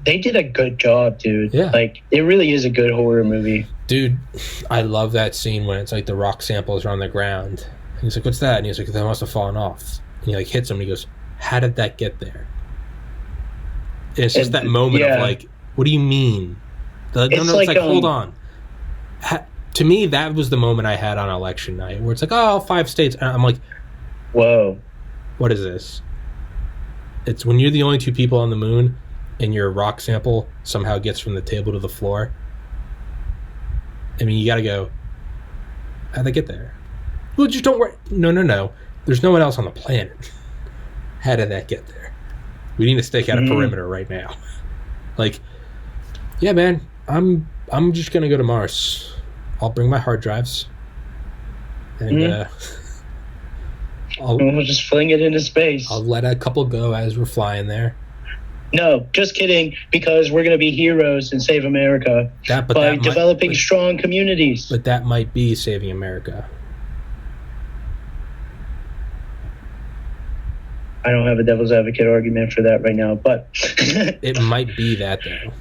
They did a good job, dude. Yeah. Like, it really is a good horror movie. Dude, I love that scene when it's like the rock samples are on the ground. And he's like, what's that? And he's like, that must have fallen off. And he like hits him and he goes, how did that get there? And it's just that moment of like, what do you mean? It's like hold on. To me, that was the moment I had on election night where it's like, oh, 5 states. And I'm like, whoa. What is this? It's when you're the only 2 people on the moon and your rock sample somehow gets from the table to the floor. I mean, you got to go, how'd they get there? Well, just don't worry. No. There's no one else on the planet. How did that get there? We need to stake out a perimeter right now. Like, yeah, man, I'm just going to go to Mars. I'll bring my hard drives. And, we'll just fling it into space. I'll let a couple go as we're flying there. No, just kidding, because we're going to be heroes and save America by developing strong communities. But that might be saving America. I don't have a devil's advocate argument for that right now, but... It might be that, though.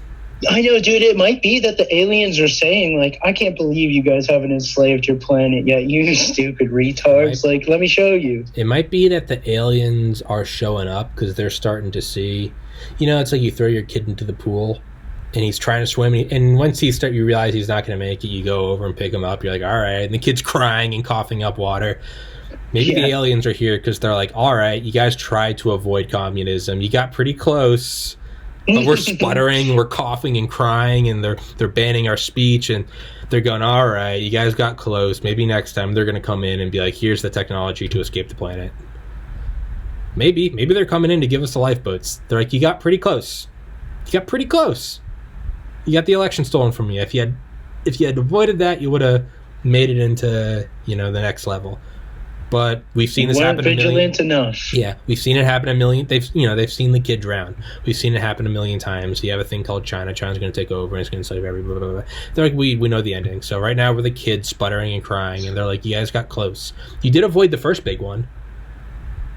I know, dude. It might be that the aliens are saying, like, I can't believe you guys haven't enslaved your planet yet, you stupid retards. Like, let me show you. It might be that the aliens are showing up because they're starting to see. It's like you throw your kid into the pool, and he's trying to swim, and once you realize he's not going to make it, you go over and pick him up. You're like, all right, and the kid's crying and coughing up water. Maybe the aliens are here because they're like, all right, you guys tried to avoid communism. You got pretty close. But we're sputtering, we're coughing and crying, and they're banning our speech, and they're going, all right, you guys got close. Maybe next time they're going to come in and be like, here's the technology to escape the planet. Maybe they're coming in to give us the lifeboats. They're like, you got pretty close. You got pretty close. You got the election stolen from you. If you had avoided that, you would have made it into the next level. But we've seen this happen vigilant enough. Yeah, we've seen it happen a million. They've seen the kid drown. We've seen it happen a million times. You have a thing called China. China's going to take over and it's going to save everybody. Blah, blah, blah. They're like, we know the ending. So right now we're the kids sputtering and crying, and they're like, you guys got close. You did avoid the first big one,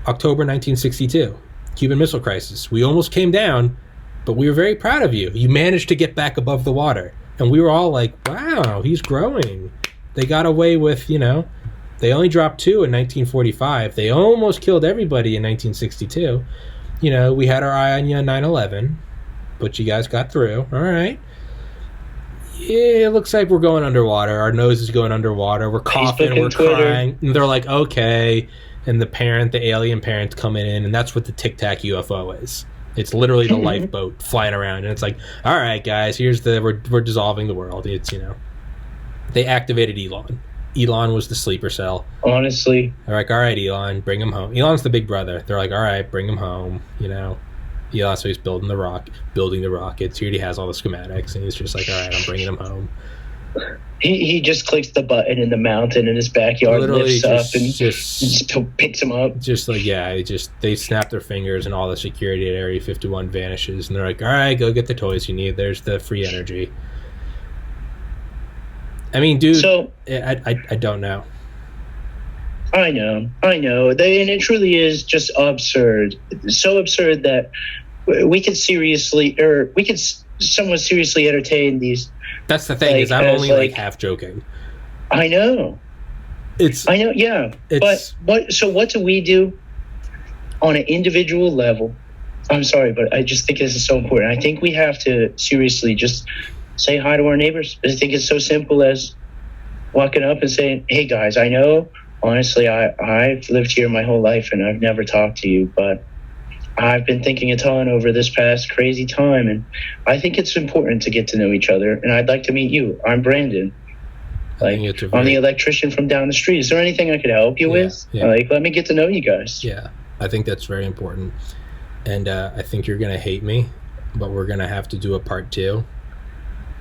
October 1962, Cuban Missile Crisis. We almost came down, but we were very proud of you. You managed to get back above the water, and we were all like, wow, he's growing. They got away with, They only dropped 2 in 1945. They almost killed everybody in 1962. We had our eye on you on 9/11, but you guys got through. All right. Yeah, it looks like we're going underwater. Our nose is going underwater. We're coughing, we're crying. And they're like, okay. And the alien parent's coming in, and that's what the Tic Tac UFO is. It's literally the lifeboat flying around, and it's like, all right, guys, we're dissolving the world. It's, they activated Elon. Elon was the sleeper cell. Honestly. They're like, all right, Elon, bring him home. Elon's the big brother. They're like, all right, bring him home. Elon, so he's building the rockets. He already has all the schematics, and he's just like, all right, I'm bringing him home. He just clicks the button in the mountain in his backyard, literally lifts up, and just picks him up. Just like, they snap their fingers, and all the security at Area 51 vanishes, and they're like, all right, go get the toys you need. There's the free energy. I mean, dude, so, I don't know. I know. And it truly is just absurd. So absurd that we could somewhat seriously entertain these. That's the thing, is I'm only half joking. I know. Yeah. But what do we do on an individual level? I'm sorry, but I just think this is so important. I think we have to seriously just say hi to our neighbors. I think it's so simple as walking up and saying, hey guys, I know, honestly, I've lived here my whole life and I've never talked to you, but I've been thinking a ton over this past crazy time, and I think it's important to get to know each other, and I'd like to meet you. I'm Brandon. I'm the electrician from down the street. Is there anything I could help you with? Yeah. Let me get to know you guys. Yeah, I think that's very important. And I think you're going to hate me, but we're going to have to do a part 2.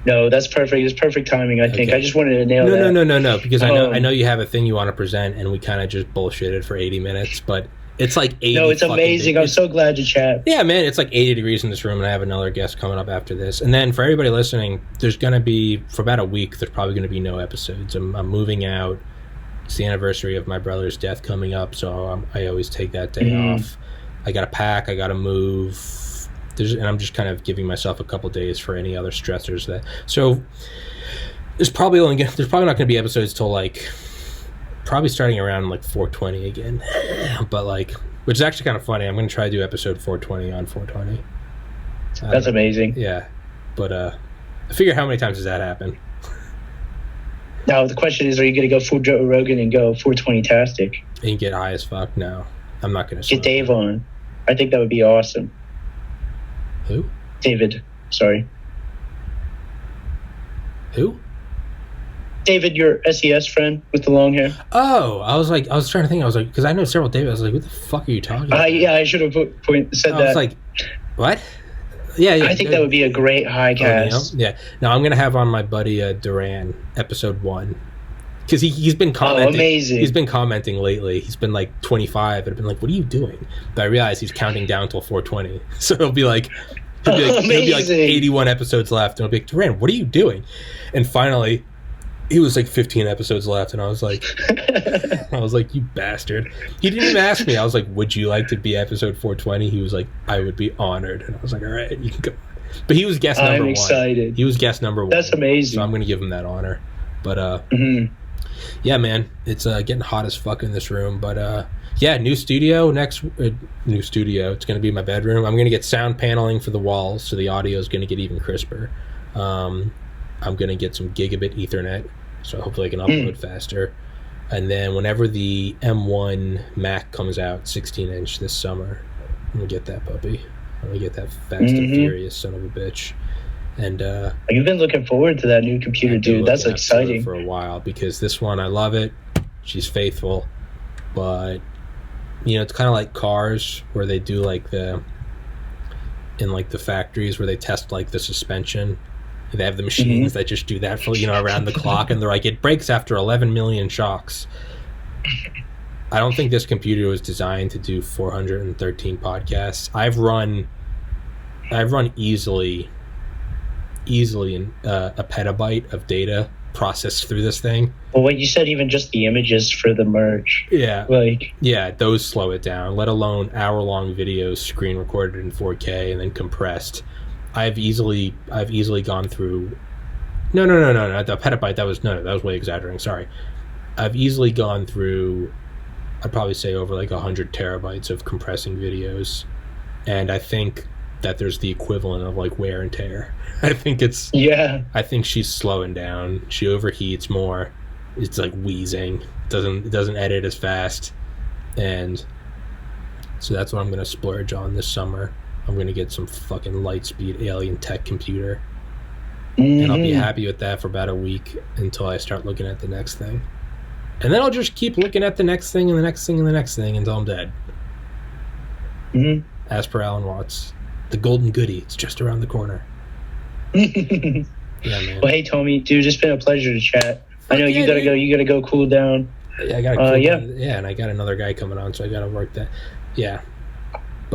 No, that's perfect. It's perfect timing, I think. Okay. I just wanted to nail that. No, because I know you have a thing you want to present, and we kind of just bullshitted for 80 minutes, but it's like 80. No, it's amazing. I'm so glad to chat. Yeah, man, it's like 80 degrees in this room, and I have another guest coming up after this. And then for everybody listening, there's going to be, for about a week, there's probably going to be no episodes. I'm moving out. It's the anniversary of my brother's death coming up, so I always take that day off. I got to pack. I got to move. And I'm just kind of giving myself a couple days for any other stressors so there's probably not going to be episodes till probably starting around 420 again, but which is actually kind of funny. I'm going to try to do episode 420 on 420. That's amazing. Yeah, but I figure, how many times does that happen? Now the question is, are you going to go full Joe Rogan and go 420-tastic and get high as fuck? No, I'm not going to get Dave on. I think that would be awesome. Who? David. Sorry. Who? David, your SES friend with the long hair. Oh, I was trying to think. I was like, because I know several David. I was like, what the fuck are you talking about? Yeah, I should have said that. I was like, what? Yeah. I think that would be a great high cast. Yeah. Now I'm gonna have on my buddy Duran, episode 1. Because he's been commenting. Oh, amazing. He's been commenting lately. He's been 25, and I've been like, what are you doing? But I realize he's counting down till 420. So he'll be like 81 episodes left, and I'll be like, Duran, what are you doing? And finally, he was 15 episodes left, and I was like, you bastard. He didn't even ask me. I was like, would you like to be episode 420? He was like, I would be honored. And I was like, all right, you can go. But he was guest number one. I'm excited. He was guest number one. That's amazing. So I'm going to give him that honor. But, yeah, man, it's getting hot as fuck in this room. But, yeah, new studio. New studio. It's going to be my bedroom. I'm going to get sound paneling for the walls, so the audio is going to get even crisper. I'm going to get some gigabit Ethernet, so hopefully I can upload faster. And then whenever the M1 Mac comes out, 16-inch this summer, I'm going to get that puppy. I'm going to get that fast and furious son of a bitch. And you've been looking forward to that new computer, dude. That's exciting. For a while, because this one, I love it. She's faithful. But, you know, it's kind of like cars where they do like in the factories where they test like the suspension. They have the machines that just do that for, you know, around the clock, and they're like, it breaks after 11 million shocks. I don't think this computer was designed to do 413 podcasts. I've run easily a petabyte of data processed through this thing. Well, what you said, even just the images for the merch. Yeah. Like, yeah, those slow it down, let alone hour-long videos screen recorded in 4K and then compressed. I've easily gone through no the petabyte, that was way exaggerating, sorry. I've easily gone through, I'd probably say over like 100 terabytes of compressing videos, and I think that there's the equivalent of like wear and tear. I think she's slowing down. She overheats more. It's like wheezing. It doesn't edit as fast, and so that's what I'm gonna splurge on this summer. I'm going to get some fucking Lightspeed alien tech computer. And I'll be happy with that for about a week until I start looking at the next thing. And then I'll just keep looking at the next thing and the next thing and the next thing until I'm dead. As per Alan Watts. The golden goodie. It's just around the corner. Yeah, man. Well, hey, Tommy, dude, it's been a pleasure to chat. I know you got to go. You got to go cool down. Yeah, I got to cool down. Yeah, and I got another guy coming on, so I got to work that. Yeah.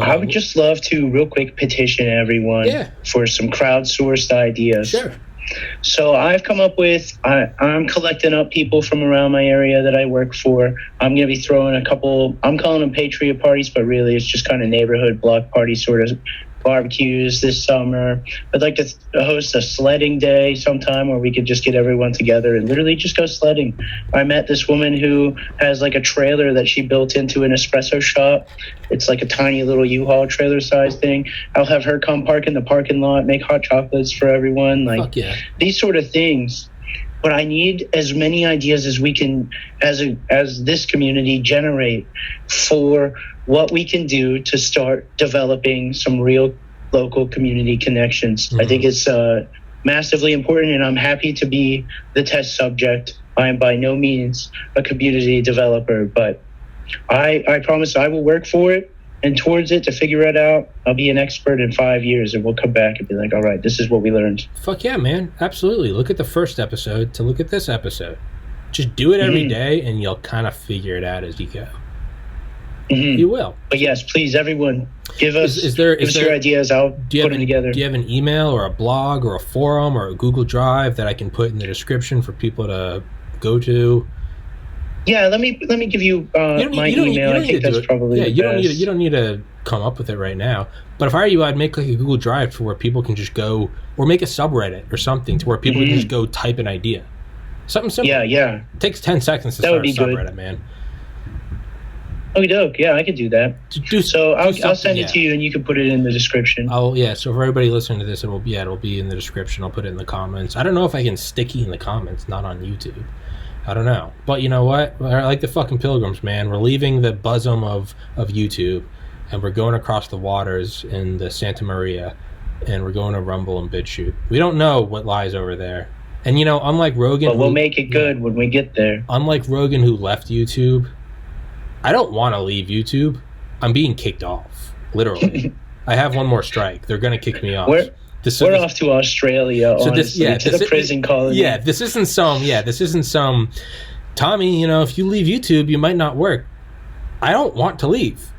I would just love to real quick petition everyone for some crowdsourced ideas. Sure. So I've come up with, I'm collecting up people from around my area that I work for. I'm going to be throwing a couple, I'm calling them Patriot parties, but really it's just kind of neighborhood block party sort of barbecues this summer. I'd like to host a sledding day sometime where we could just get everyone together and literally just go sledding. I met this woman who has like a trailer that she built into an espresso shop. It's like a tiny little U-Haul trailer size thing. I'll have her come park in the parking lot, make hot chocolates for everyone. Like these sort of things. But I need as many ideas as we can, as this community, generate for what we can do to start developing some real local community connections. I think it's massively important, and I'm happy to be the test subject. I am by no means a community developer, but I promise I will work for it and towards it to figure it out. I'll be an expert in 5 years, and we'll come back and be like, all right, this is what we learned. Fuck yeah, man. Absolutely. Look at the first episode to look at this episode. Just do it every day, and you'll kind of figure it out as you go. You will. But yes, please, everyone, give us your ideas. I'll put them together. Do you have an email or a blog or a forum or a Google Drive that I can put in the description for people to go to? Yeah, let me give you my email. I think that's probably the best. You don't need to come up with it right now. But if I were you, I'd make like a Google Drive to where people can just go, or make a subreddit or something to where people can just go type an idea. Something simple. Yeah. It takes 10 seconds to start a subreddit, good. Man. Okie doke. Yeah, I could do that. I'll send it to you, and you can put it in the description. Oh yeah. So for everybody listening to this, it'll be in the description. I'll put it in the comments. I don't know if I can sticky in the comments, not on YouTube. I don't know. But you know what? I like the fucking Pilgrims, man. We're leaving the bosom of YouTube, and we're going across the waters in the Santa Maria, and we're going to Rumble and Bitchutia. We don't know what lies over there. And you know, unlike Rogan, but we'll make it good when we get there. Unlike Rogan, who left YouTube, I don't want to leave YouTube. I'm being kicked off, literally. I have one more strike. They're going to kick me off. We're off to Australia, honestly, to the prison colony. Yeah, this isn't some, Tommy, you know, if you leave YouTube, you might not work. I don't want to leave.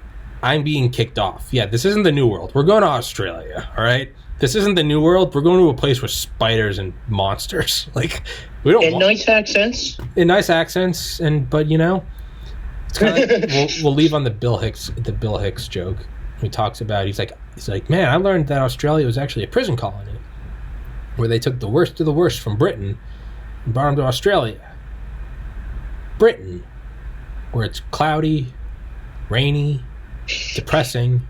I'm being kicked off. Yeah, this isn't the new world. We're going to Australia, all right? This isn't the new world. We're going to a place with spiders and monsters. Like, we don't want... nice accents. In nice accents, but, you know, it's kind of like we'll leave on the Bill Hicks joke. He talks about, he's like, man, I learned that Australia was actually a prison colony where they took the worst of the worst from Britain and brought them to Australia. Britain, where it's cloudy, rainy, depressing,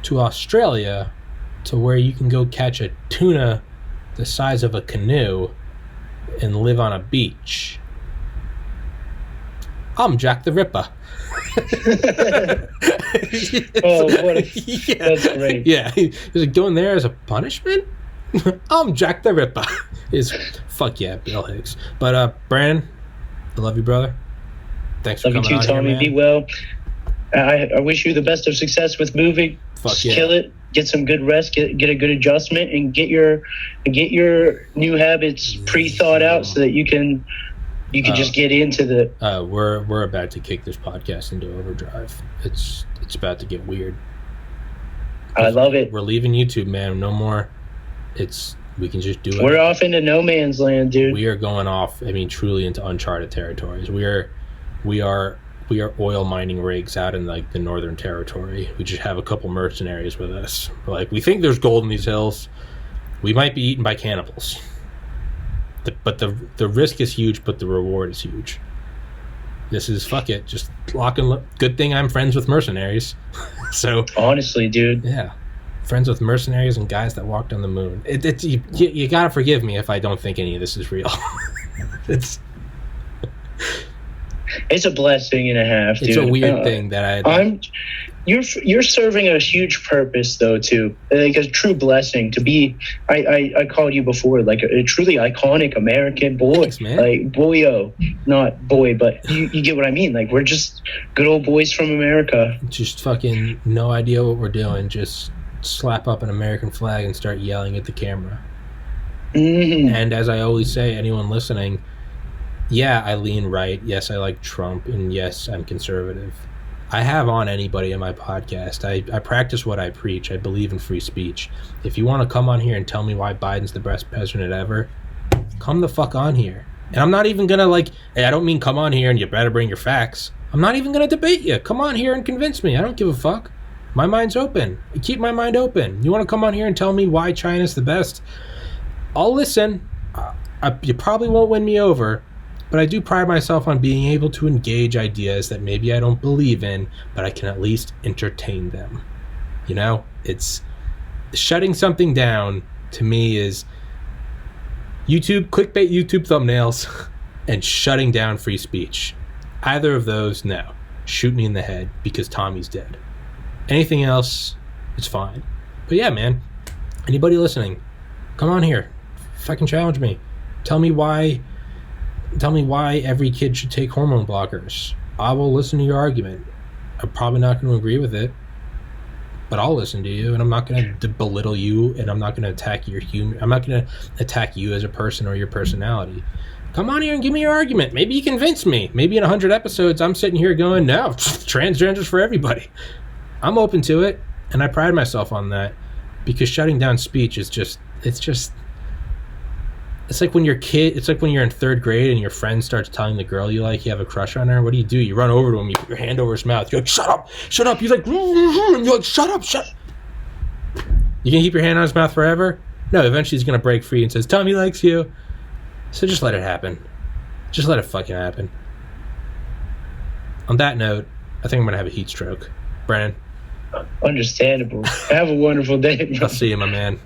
to Australia, to where you can go catch a tuna the size of a canoe and live on a beach. I'm Jack the Ripper. That's great. Yeah, he's like, going there as a punishment? I'm Jack the Ripper. Fuck yeah, Bill Hicks. But Brandon, I love you, brother. Thanks for coming on. Love you too, Tommy. Here, be well. I wish you the best of success with moving. Fuck yeah. Kill it. Get some good rest. Get a good adjustment, and get your new habits pre-thought out so that you can just get into the. We're about to kick this podcast into overdrive. It's about to get weird. I love it. We're leaving YouTube, man. No more. We can just do it. We're off into no man's land, dude. We are going off. I mean, truly into uncharted territories. We are oil mining rigs out in like the Northern Territory. We just have a couple mercenaries with us. Like, we think there's gold in these hills. We might be eaten by cannibals. But the risk is huge, but the reward is huge. This is, fuck it, just lock and look. Good thing I'm friends with mercenaries. So honestly, dude. Yeah. Friends with mercenaries and guys that walked on the moon. You gotta forgive me if I don't think any of this is real. It's a blessing and a half, dude. It's a weird thing that you're serving a huge purpose though too, like a true blessing to be. I called you before like a truly iconic American boy. Thanks, man. Like boyo, not boy, but you get what I mean. Like, we're just good old boys from America. Just fucking no idea what we're doing. Just slap up an American flag and start yelling at the camera. Mm-hmm. And as I always say, anyone listening, yeah, I lean right. Yes, I like Trump. And yes, I'm conservative. I have on anybody in my podcast. I practice what I preach. I believe in free speech. If you want to come on here and tell me why Biden's the best president ever, come the fuck on here. And I'm not even going to hey, I don't mean come on here and you better bring your facts. I'm not even going to debate you. Come on here and convince me. I don't give a fuck. My mind's open. I keep my mind open. You want to come on here and tell me why China's the best? I'll listen. You probably won't win me over, but I do pride myself on being able to engage ideas that maybe I don't believe in, but I can at least entertain them. You know, it's shutting something down to me is clickbait YouTube thumbnails and shutting down free speech. Either of those, no. Shoot me in the head because Tommy's dead. Anything else, it's fine. But yeah, man, anybody listening, come on here. Fucking challenge me. Tell me why every kid should take hormone blockers. I will listen to your argument. I'm probably not going to agree with it, but I'll listen to you, and I'm not going to belittle you, and I'm not going to attack I'm not going to attack you as a person or your personality. Come on here and give me your argument. Maybe you convince me. Maybe in 100 episodes, I'm sitting here going, no, transgender's for everybody. I'm open to it, and I pride myself on that, because shutting down speech is it's like when you're in third grade and your friend starts telling the girl you like you have a crush on her. What do? You run over to him, you put your hand over his mouth. You're like, shut up. He's like, and you're like, shut up. You gonna keep your hand on his mouth forever? No, eventually he's gonna break free and says, Tommy likes you. So just let it happen. Just let it fucking happen. On that note, I think I'm gonna have a heat stroke. Brennan. Understandable. Have a wonderful day, bro. I'll see you, my man.